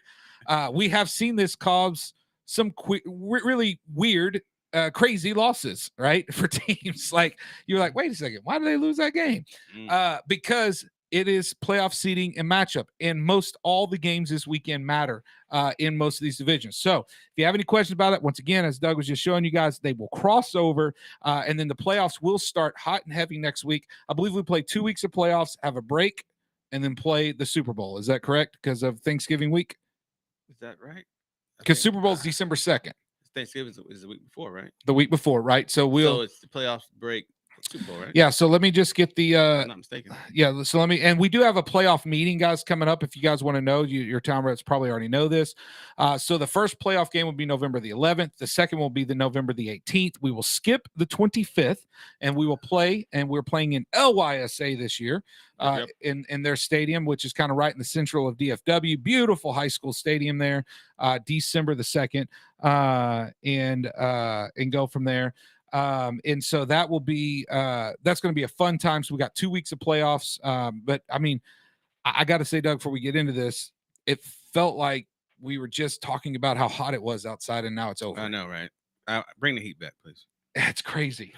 We have seen this cause some really weird crazy losses, right? For teams. Like you're like, wait a second, why do they lose that game? Because it is playoff seeding and matchup, and most all the games this weekend matter in most of these divisions. So if you have any questions about it, once again, as Doug was just showing you guys, they will cross over, and then the playoffs will start hot and heavy next week. I believe we play 2 weeks of playoffs, have a break, and then play the Super Bowl. Is that correct? Because of Thanksgiving week? Is that right? Because Super Bowl is December 2nd. Thanksgiving is the week before, right? The week before, right? So it's the playoff break, Super Bowl, right? Yeah. So let me just get the. I'm not mistaken. Yeah. So and we do have a playoff meeting, guys, coming up. If you guys want to know, your town reps probably already know this. So the first playoff game will be November the 11th. The second will be the November the 18th. We will skip the 25th, and we will play. And we're playing in LYSA this year, in their stadium, which is kind of right in the central of DFW. Beautiful high school stadium there. December the 2nd, and go from there. And so that will be that's going to be a fun time. So we got 2 weeks of playoffs. But I mean, I got to say, Doug, before we get into this, it felt like we were just talking about how hot it was outside, and now it's over. I know, right? Bring the heat back, please. It's crazy.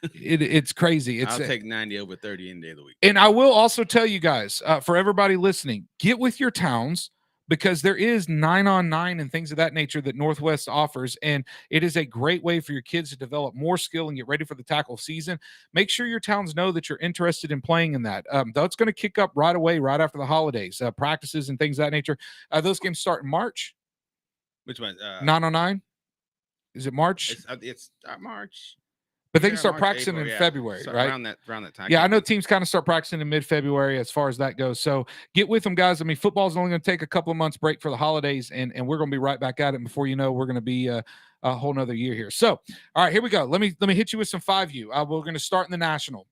It's crazy. I'll take 90 over 30 any day of the week. And I will also tell you guys, for everybody listening, get with your towns, because there is 9-on-9 and things of that nature that Northwest offers. And it is a great way for your kids to develop more skill and get ready for the tackle season. Make sure your towns know that you're interested in playing in that. That's going to kick up right away, right after the holidays, practices and things of that nature. Those games start in March. Which one? 9-on-9? Is it March? It's March. But they can start practicing in February, right? Around that time. Yeah, I know teams kind of start practicing in mid-February as far as that goes. So get with them, guys. I mean, football's only going to take a couple of months break for the holidays, and we're going to be right back at it. Before you know, we're going to be a whole nother year here. So, all right, here we go. Let me hit you with some 5U. We're going to start in the National.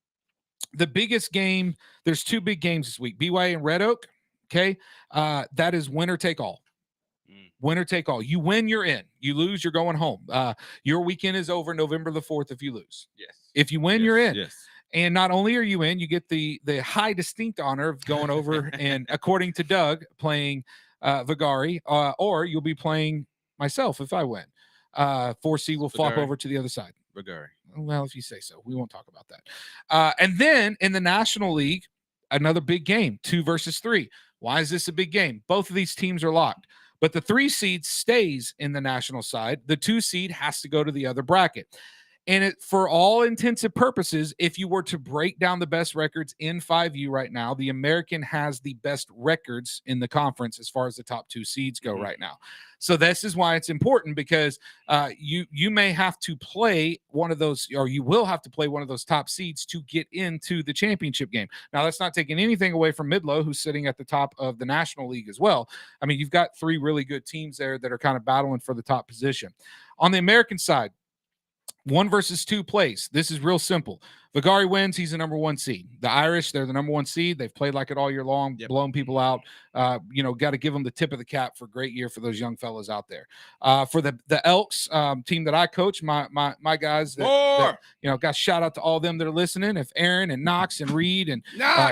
The biggest game, there's 2 big games this week, BYA and Red Oak. Okay, that is winner take all. Winner take all. You win, you're in. You lose, you're going home. Your weekend is over November the 4th if you lose. Yes. If you win, you're in. Yes. And not only are you in, you get the high distinct honor of going over and, according to Doug, playing Vigari, or you'll be playing myself if I win. 4C will flop over to the other side. Vigari. Well, if you say so. We won't talk about that. And then in the National League, another big game, 2 versus 3. Why is this a big game? Both of these teams are locked. But the 3 seed stays in the National side. The 2 seed has to go to the other bracket. And for all intents and purposes, if you were to break down the best records in 5U right now, the American has the best records in the conference as far as the top 2 seeds go right now. So this is why it's important, because you may have to play one of those, or you will have to play one of those top seeds to get into the championship game. Now, that's not taking anything away from Midlow, who's sitting at the top of the National League as well. I mean, you've got 3 really good teams there that are kind of battling for the top position. On the American side, 1 versus 2 plays. This is real simple. Vigari wins. He's the number 1 seed. The Irish, they're the number 1 seed. They've played like it all year long, blown people out. Got to give them the tip of the cap for a great year for those young fellas out there. For the Elks team that I coach, my guys, got shout out to all them that are listening. If Aaron and Knox and Reed and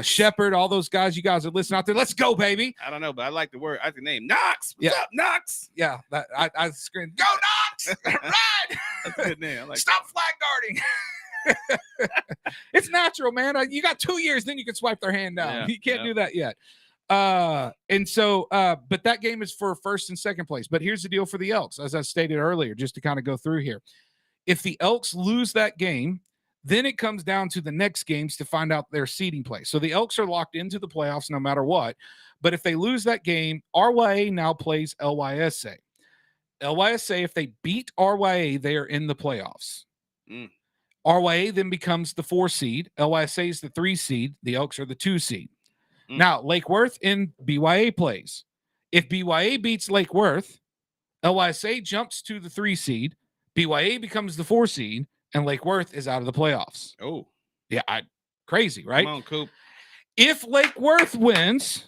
Shepard, all those guys, you guys are listening out there. Let's go, baby. I don't know, but I like the word. I like the name Knox. What's up, Knox? Yeah, I screamed, go Knox! Ride! That's a good name. I like Stop flag guarding. It's natural, man. You got 2 years, then you can swipe their hand down. Yeah, you can't do that yet. But that game is for 1st and 2nd place. But here's the deal for the Elks, as I stated earlier, just to kind of go through here. If the Elks lose that game, then it comes down to the next games to find out their seeding place. So the Elks are locked into the playoffs no matter what. But if they lose that game, RYA now plays LYSA. LYSA, if they beat RYA, they are in the playoffs. RYA then becomes the 4 seed. LYSA is the 3 seed. The Elks are the 2 seed. Now, Lake Worth and BYA plays. If BYA beats Lake Worth, LYSA jumps to the 3 seed. BYA becomes the 4 seed, and Lake Worth is out of the playoffs. Oh. Yeah, crazy, right? Come on, Coop. If Lake Worth wins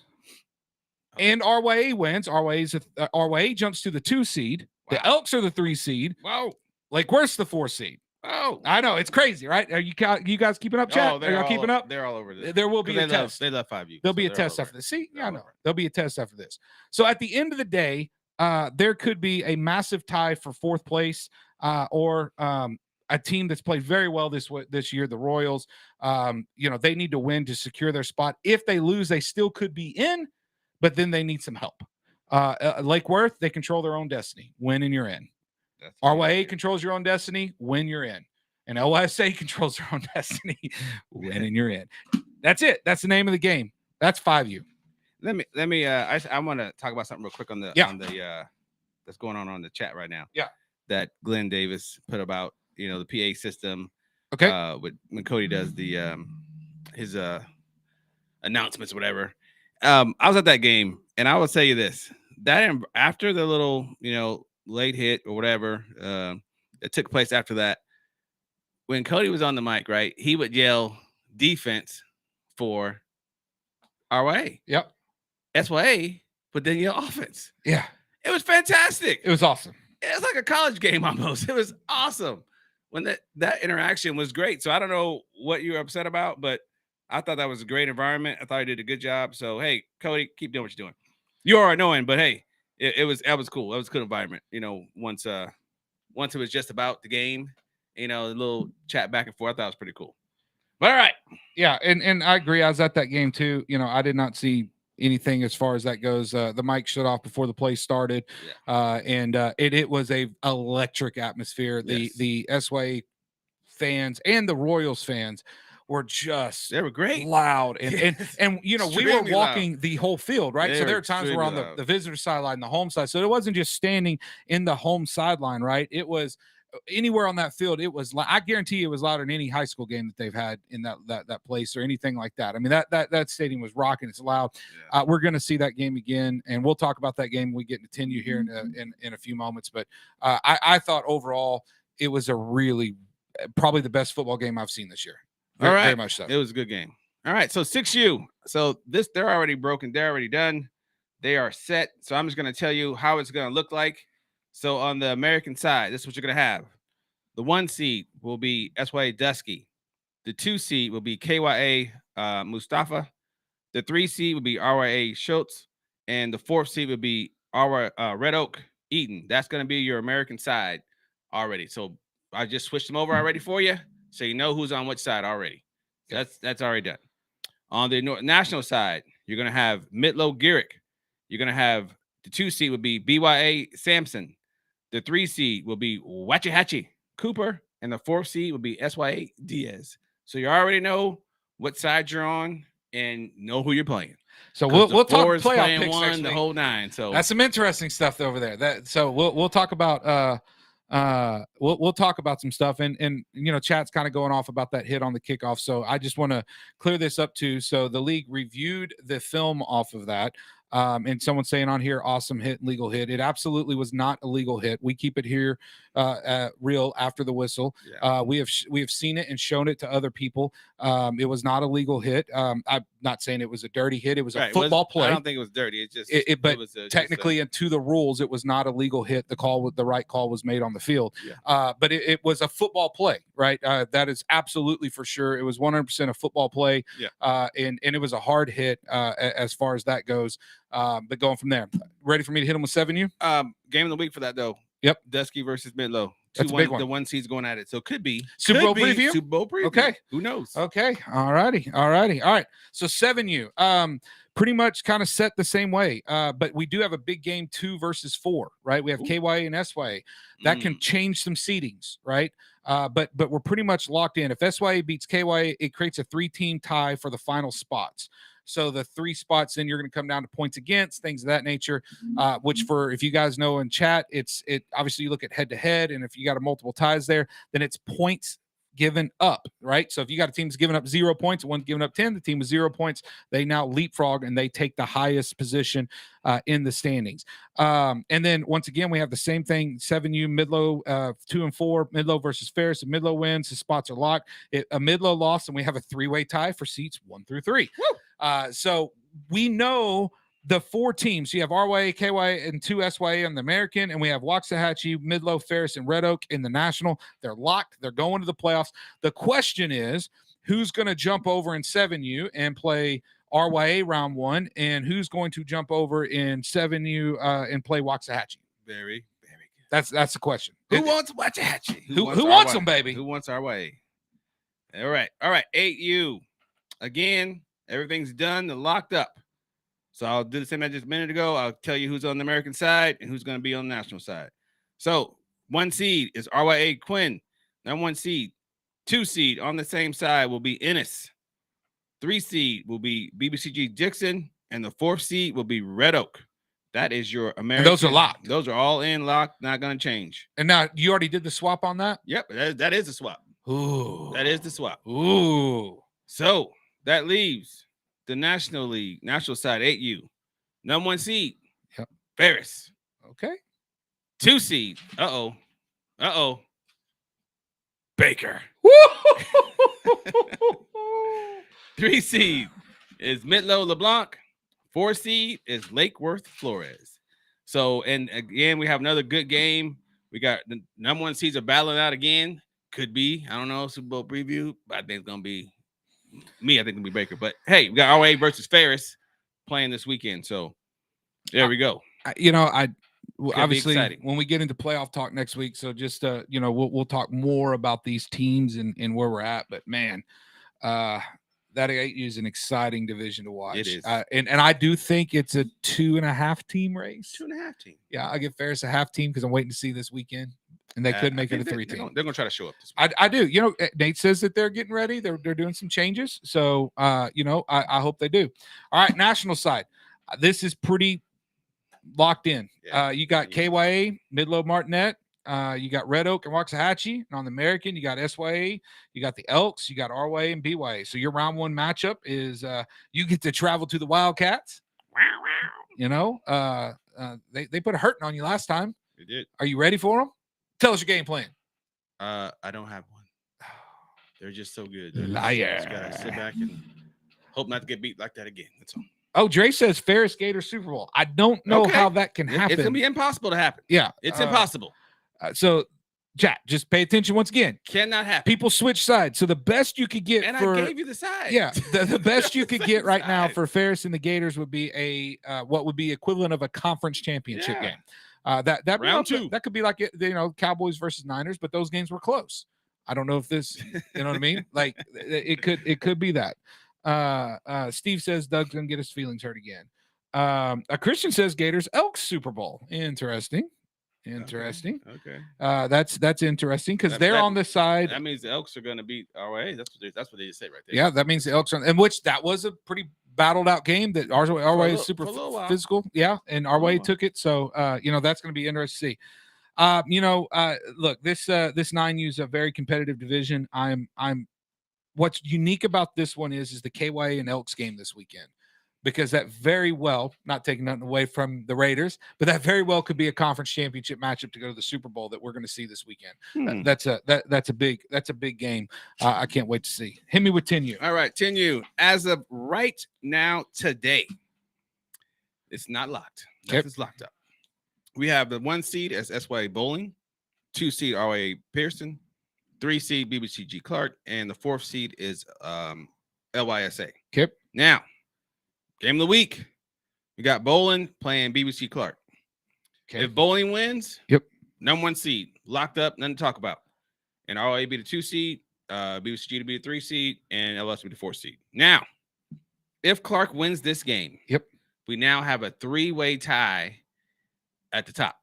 and RYA wins, RYA jumps to the 2 seed. Wow. The Elks are the 3 seed. Wow. Lake Worth's the 4 seed. Oh, I know, it's crazy, right? Are you guys keeping up, chat? Are y'all keeping up? They're all over this. There will be a test. They love 5U. There'll be a test after this. See, yeah, I know. There'll be a test after this. So at the end of the day, there could be a massive tie for 4th place, or a team that's played very well this year, the Royals. They need to win to secure their spot. If they lose, they still could be in, but then they need some help. Lake Worth, they control their own destiny. Win and you're in. RYA controls your own destiny. Win, you're in. And LYSA controls their own destiny. Win and you're in. That's it. That's the name of the game. That's 5U. Let me. I want to talk about something real quick on the that's going on the chat right now. Yeah. That Glenn Davis put about the PA system. Okay. When Cody does the his announcements, whatever. I was at that game, and I will tell you this: that after the little late hit or whatever that took place after that, when Cody was on the mic, right, he would yell defense for RYA. Yep. SYA, but then yell offense. Yeah. It was fantastic. It was awesome. It was like a college game almost. It was awesome. When that interaction was great. So I don't know what you were upset about, but I thought that was a great environment. I thought he did a good job. So, hey, Cody, keep doing what you're doing. You are annoying, but hey, that was cool. It was a good environment. Once it was just about the game, a little chat back and forth. I thought it was pretty cool. But all right. Yeah, and I agree. I was at that game too. I did not see anything as far as that goes. The mic shut off before the play started. Yeah. And it was a electric atmosphere. Yes. The SYA fans and the Royals fans were they were great, loud, and we were walking loud. The whole field, right? So there are times we're on the visitor sideline, the home side. So it wasn't just standing in the home sideline, right? It was anywhere on that field. It was, I guarantee it was louder than any high school game that they've had in that place or anything like that. I mean, that stadium was rocking. It's loud. Yeah. We're going to see that game again, and we'll talk about that game when we get into tenure here in a few moments. But I thought overall it was probably the best football game I've seen this year. All right. Very much so. It was a good game. All right. So 6U. So they're already broken. They're already done. They are set. So I'm just going to tell you how it's going to look like. So on the American side, this is what you're going to have. The 1 seed will be SYA Dusky. The 2 seed will be KYA Mustafa. The 3 seed will be RYA Schultz. And the 4th seed will be Red Oak Eaton. That's going to be your American side already. So I just switched them over already for you. So you know who's on which side already. That's already done. On the national side, you're going to have Mitlow Garrick. You're going to have the 2 seed will be BYA Sampson. The 3 seed will be Waxahachie Cooper. and the 4th seed will be SYA Diaz. So you already know what side you're on and know who you're playing. So we'll talk playoff picks one, next the week. whole 9. So that's some interesting stuff over there. So we'll talk about we'll talk about some stuff, and chat's kind of going off about that hit on the kickoff. So I just want to clear this up too. So the league reviewed the film off of that. And someone's saying on here, awesome hit, legal hit. It absolutely was not a legal hit. We keep it here real after the whistle. Yeah. We have seen it and shown it to other people. It was not a legal hit. I'm not saying it was a dirty hit. It was a football play. I don't think it was dirty. It just but it was technically and to the rules, it was not a legal hit. The right call was made on the field. Yeah. But it was a football play, right? That is absolutely for sure. It was 100% a football play. Yeah. And it was a hard hit as far as that goes. But going from there, ready for me to hit them with 7U? Game of the week for that though. Yep. Dusky versus Midlow. That's a big one. The 1 seed's going at it. So it could be Super Bowl preview. Super Bowl preview. Okay. Who knows? Okay. All righty. All right. So 7U. Pretty much kind of set the same way. But we do have a big game 2 versus 4, right? We have KYA and SYA. That can change some seedings, right? But we're pretty much locked in. If SYA beats KYA, it creates a 3-team tie for the final spots. So the 3 spots, then you're going to come down to points against, things of that nature, which if you guys know in chat, it obviously you look at head to head. And if you got a multiple ties there, then it's points given up, right? So if you got a team that's given up 0 points, one's given up 10, the team with 0 points, they now leapfrog and they take the highest position in the standings. And then once again, we have the same thing, 7U, Midlow, 2 and 4, Midlow versus Ferris. If Midlow wins, the spots are locked. A Midlow lost, and we have a 3-way tie for seats 1 through 3. So we know the 4 teams. You have RYA, KYA, and 2 SYA in the American, and we have Waxahachie, Midlow, Ferris, and Red Oak in the National. They're locked. They're going to the playoffs. The question is, who's going to jump over in 7U and play RYA round 1, and who's going to jump over in 7U and play Waxahachie? Very, very good. That's the question. Who wants Waxahachie? Who wants them, baby? Who wants RYA? All right. 8U. Again, everything's done and locked up. So I'll do the same as just a minute ago. I'll tell you who's on the American side and who's going to be on the national side. So 1 seed is RYA Quinn. Number 1 seed. 2 seed on the same side will be Ennis. 3 seed will be BBCG Dixon. And the 4th seed will be Red Oak. That is your American. And those are locked. Those are all in, locked, not going to change. And now you already did the swap on that? Yep, that is the swap. Ooh. That is the swap. Ooh. So that leaves the National League, national side, 8U. Number 1 seed, Ferris. Okay. 2 seed, Baker. 3 seed is Midlow LeBlanc. 4 seed is Lake Worth Flores. So, and again, we have another good game. We got the number 1 seeds are battling out again. Could be, I don't know, Super Bowl preview, but I think it's going to be me. I think it'll be Baker. But hey, we got RA versus Ferris playing this weekend. So there we go. Obviously when we get into playoff talk next week. So just, we'll talk more about these teams and where we're at. But man, that 8U is an exciting division to watch. It is. And I do think it's a 2.5 team race. 2.5 team. Yeah, I give Ferris a half team because I'm waiting to see this weekend. And they could make it a 3 team. They're going to try to show up this week. I do. Nate says that they're getting ready. They're doing some changes. So, I hope they do. All right, national side. This is pretty locked in. Yeah. You got KYA, Midlow Martinet. You got Red Oak and Waxahachie. And on the American, you got SYA. You got the Elks. You got RYA and BYA. So your round 1 matchup is you get to travel to the Wildcats. Wow. They put a hurting on you last time. They did. Are you ready for them? Tell us your game plan. I don't have one. They're just so good. Liar. Just gotta sit back and hope not to get beat like that again. That's all. Oh, Dre says Ferris Gator Super Bowl. I don't know how that can happen. It's gonna be impossible to happen. Yeah, it's impossible. So, chat, just pay attention once again. Cannot happen. People switch sides. So the best you could get I gave you the side. Yeah, the best you could get right now for Ferris and the Gators would be what would be equivalent of a conference championship game. That round 2. That could be like Cowboys versus Niners, but those games were close. I don't know if this, you know what I mean? Like it could be that. Steve says Doug's gonna get his feelings hurt again. A Christian says Gators Elks Super Bowl. Interesting. Interesting. Okay. That's interesting because they're on the side. That means the Elks are going to beat RA. That's what they say right there. Yeah, that means the Elks are, and which that was a pretty battled out game. That RA is super physical. Yeah, and RA took it. So that's going to be interesting to see. Look, this 9U is a very competitive division. What's unique about this one is the KYA and Elks game this weekend, because that very well, not taking nothing away from the Raiders, but that very well could be a conference championship matchup to go to the Super Bowl that we're going to see this weekend. That's a big game. I can't wait to see. Hit me with 10U. All right, 10U. As of right now, today, it's not locked. Nothing's locked up. We have the 1 seed as SYA Bowling, 2 seed RA Pearson, 3 seed BBCG Clark, and the 4th seed is LYSA. Okay. Now, game of the week, we got Bowling playing BBC Clark. Okay. If Bowling wins, number 1 seed, locked up, nothing to talk about. And RA be the 2 seed, BBCG to be the 3 seed, and LS be the 4 seed. Now, if Clark wins this game, we now have a 3-way tie at the top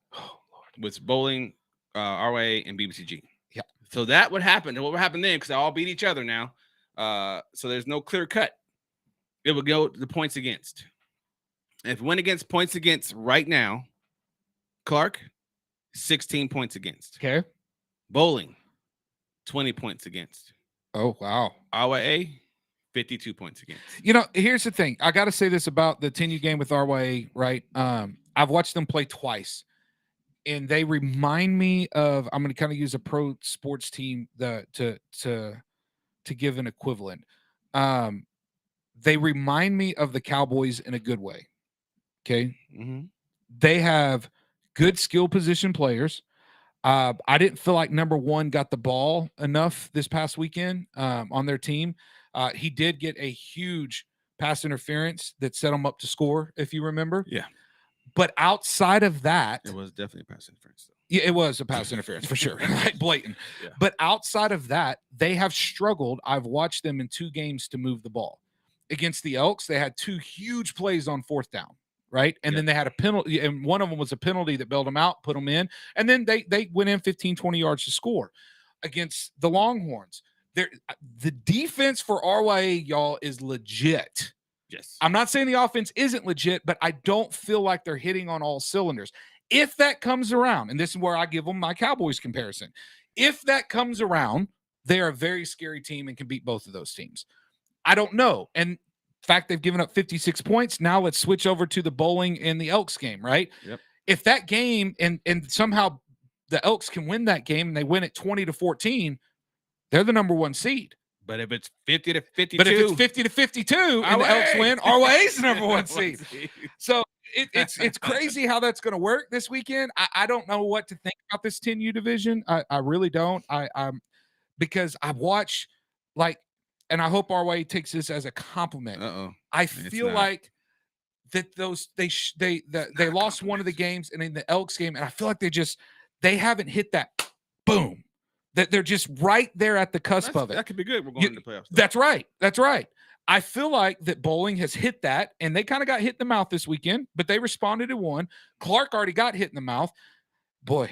with Bowling, RA, and BBCG. Yep. So that would happen. What would happen then? Because they all beat each other now. So there's no clear cut. It would go to the points against. If we went against points against right now, Clark, 16 points against. Okay. Bowling, 20 points against. Oh, wow. RYA, 52 points against. Here's the thing. I got to say this about the 10U game with RYA, right? I've watched them play twice, and they remind me of, I'm going to kind of use a pro sports team to give an equivalent. They remind me of the Cowboys in a good way. Okay. Mm-hmm. They have good skill position players. I didn't feel like number 1 got the ball enough this past weekend on their team. He did get a huge pass interference that set him up to score, if you remember. Yeah. But outside of that, it was definitely a pass interference. Yeah, it was a pass interference for sure. Right? Blatant. Yeah. But outside of that, they have struggled. I've watched them in 2 games to move the ball. Against the Elks, they had 2 huge plays on 4th down, right? And then they had a penalty, and one of them was a penalty that bailed them out, put them in, and then they went in 15, 20 yards to score. Against the Longhorns, the defense for RYA, y'all, is legit. Yes. I'm not saying the offense isn't legit, but I don't feel like they're hitting on all cylinders. If that comes around, and this is where I give them my Cowboys comparison, if that comes around, they are a very scary team and can beat both of those teams. I don't know. And in fact, they've given up 56 points. Now let's switch over to the Bowling and the Elks game, right? Yep. If that game and somehow the Elks can win that game and they win it 20-14, they're the number 1 seed. But if it's 50-52, but if it's 50-52 and the Elks win, RYA's the number 1 seed. So it's crazy how that's going to work this weekend. I don't know what to think about this 10U division. I really don't. I'm because I watch and I hope RYA takes this as a compliment. I feel like that they lost one of the games, and in the Elks game, and I feel like they haven't hit that boom. That they're just right there at the cusp of it. That could be good. We're going into the playoffs. That's right. That's right. I feel like that Bowling has hit that, and they kind of got hit in the mouth this weekend, but they responded and won. Clark already got hit in the mouth. Boy,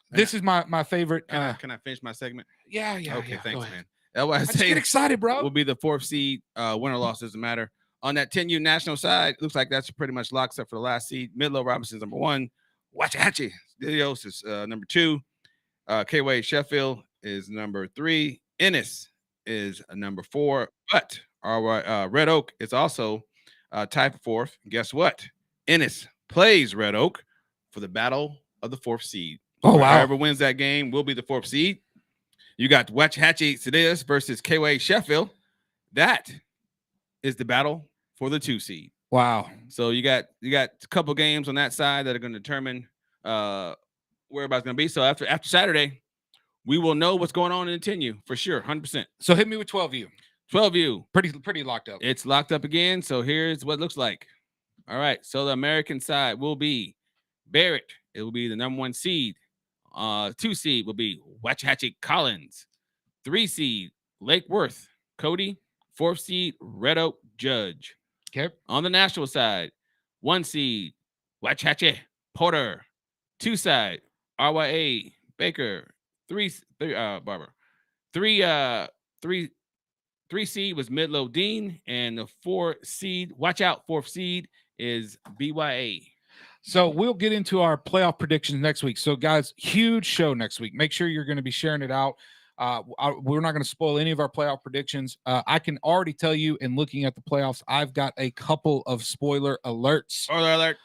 this is my favorite. Can I finish my segment? Yeah. Okay, yeah, thanks, man. Let's get excited, bro. Will be the 4th seed. Win or loss doesn't matter. On that 10U national side, looks like that's pretty much locked up for the last seed. Midlow Robinson's number 1. Waxahachie Dios is number 2. KY Sheffield is number 3. Ennis is number 4. But our Red Oak is also tied for 4th. Guess what? Ennis plays Red Oak for the battle of the 4th seed. Oh, wow. Whoever wins that game will be the 4th seed. You got Waxahachie Cediz versus KY Sheffield. That is the battle for the 2 seed. Wow. So you got a couple games on that side that are going to determine where everybody's going to be. So after Saturday, we will know what's going on in the 10U for sure, 100%. So hit me with 12U. 12U. Pretty locked up. It's locked up again. So here's what it looks like. All right. So the American side will be Barrett. It will be the number 1 seed. 2 seed will be Waxahachie Collins. 3 seed Lake Worth Cody. 4th seed Red Oak Judge. Okay. On the national side, 1 seed Waxahachie Porter. 2 side RYA, Baker, Barber. Three seed was Midlow Dean, and the 4 seed, watch out, 4th seed is BYA. So we'll get into our playoff predictions next week. So guys, huge show next week. Make sure you're going to be sharing it out. We're not going to spoil any of our playoff predictions. I can already tell you, in looking at the playoffs, I've got a couple of spoiler alerts. Spoiler alert.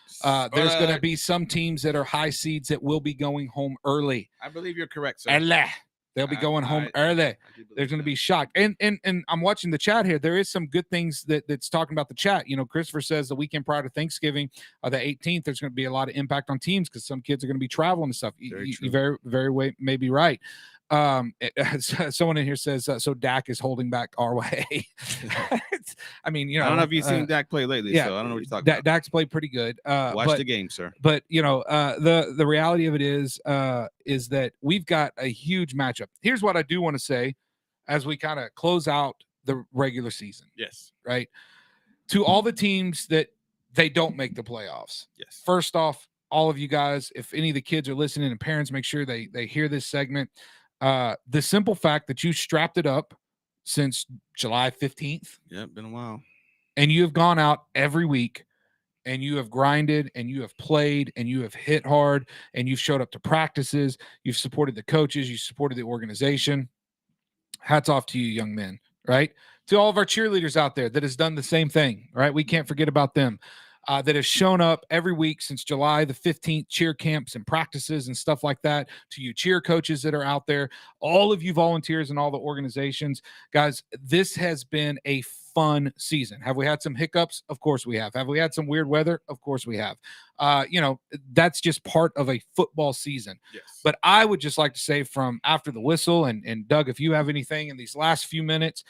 There's going to be some teams that are high seeds that will be going home early. I believe you're correct, sir. They'll be going home early. There's going to be shocked. And I'm watching the chat here. There is some good things that's talking about the chat. You know, Christopher says the weekend prior to Thanksgiving, the 18th, there's going to be a lot of impact on teams because some kids are going to be traveling and stuff. You very may be right. Someone in here says so Dak is holding back RYA. I mean, you know, I don't know if you've seen Dak play lately, so I don't know what you're talking about. Dak's played pretty good. Watch the game, sir. But you know, the reality of it is that we've got a huge matchup. Here's what I do want to say as we kind of close out the regular season. Yes. Right. To all the teams that they don't make the playoffs. Yes. First off, all of you guys, if any of the kids are listening and parents, make sure they hear this segment. The simple fact that you strapped it up since July 15th. Yeah, been a while. And you have gone out every week and you have grinded and you have played and you have hit hard and you've showed up to practices. You've supported the coaches. You supported the organization. Hats off to you, young men, right? To all of our cheerleaders out there that has done the same thing, right? We can't forget about them. That has shown up every week since July the 15th, cheer camps and practices and stuff like that, to you cheer coaches that are out there, all of you volunteers and all the organizations. Guys, this has been a fun season. Have we had some hiccups? Of course we have. Have we had some weird weather? Of course we have. You know, that's just part of a football season. Yes. But I would just like to say from after the whistle, and Doug, if you have anything in these last few minutes,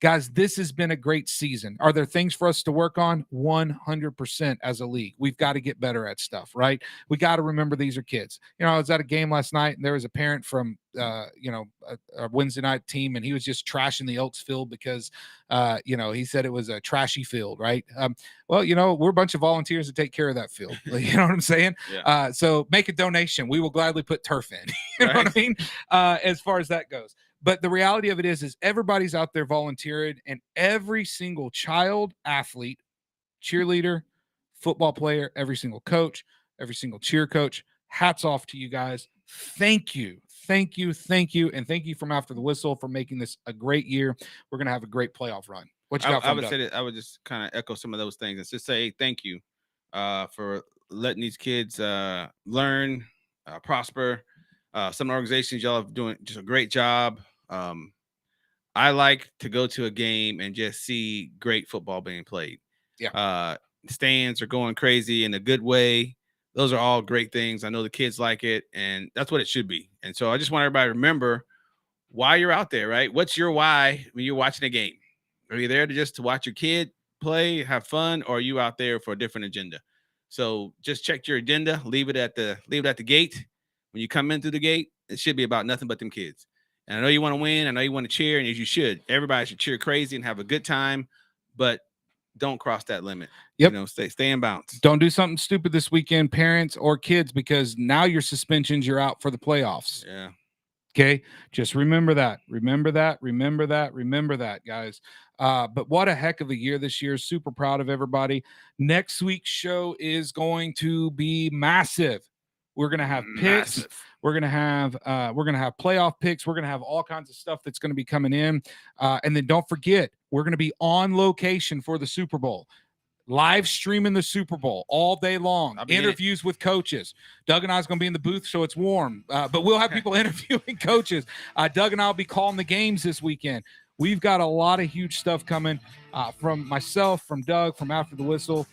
guys, this has been a great season. Are there things for us to work on? 100% as a league. We've got to get better at stuff, right? We got to remember these are kids. You know, I was at a game last night, and there was a parent from, a Wednesday night team, and he was just trashing the Oaks field because, he said it was a trashy field, right? Well, you know, we're a bunch of volunteers to take care of that field. You know what I'm saying? Yeah. So make a donation. We will gladly put turf in. You know what I mean? As far as that goes. But the reality of it is everybody's out there volunteering, and every single child, athlete, cheerleader, football player, every single coach, every single cheer coach, hats off to you guys. Thank you. Thank you. Thank you. And thank you from After the Whistle for making this a great year. We're going to have a great playoff run. What you got I would say that I would just kind of echo some of those things and just say thank you for letting these kids learn, prosper. Some organizations, y'all are doing just a great job. I like to go to a game and just see great football being played. Yeah. Stands are going crazy in a good way. Those are all great things. I know the kids like it, and that's what it should be. And so I just want everybody to remember why you're out there, right? What's your why when you're watching a game? Are you there to watch your kid play, have fun, or are you out there for a different agenda? So just check your agenda, leave it at the gate. When you come in through the gate, it should be about nothing but them kids. And I know you want to win. I know you want to cheer, and as you should. Everybody should cheer crazy and have a good time, but don't cross that limit. Yep. You know, stay in bounds. Don't do something stupid this weekend, parents or kids, because now your suspensions, you're out for the playoffs. Yeah. Okay. Just remember that. Remember that, guys. But what a heck of a year this year. Super proud of everybody. Next week's show is going to be massive. We're going to have picks. Massive. We're going to have playoff picks. We're going to have all kinds of stuff that's going to be coming in. And then don't forget, we're going to be on location for the Super Bowl. Live streaming the Super Bowl all day long. Interviews with coaches. Doug and I is going to be in the booth, so it's warm. But we'll have people interviewing coaches. Doug and I will be calling the games this weekend. We've got a lot of huge stuff coming from myself, from Doug, from After the Whistle.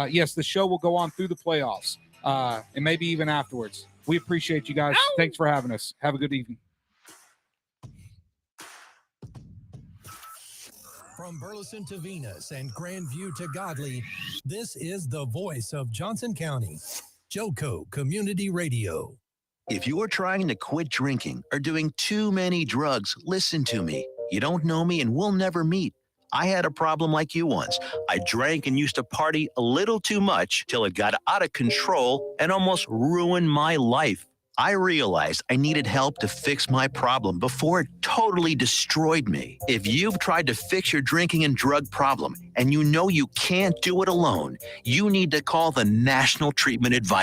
Yes, the show will go on through the playoffs and maybe even afterwards. We appreciate you guys. Thanks for having us. Have a good evening. From Burleson to Venus and Grandview to Godley, this is the voice of Johnson County, JOCO Community Radio. If you're trying to quit drinking or doing too many drugs, listen to me. You don't know me and we'll never meet. I had a problem like you once. I drank and used to party a little too much till it got out of control and almost ruined my life. I realized I needed help to fix my problem before it totally destroyed me. If you've tried to fix your drinking and drug problem and you know you can't do it alone, you need to call the National Treatment Advisory.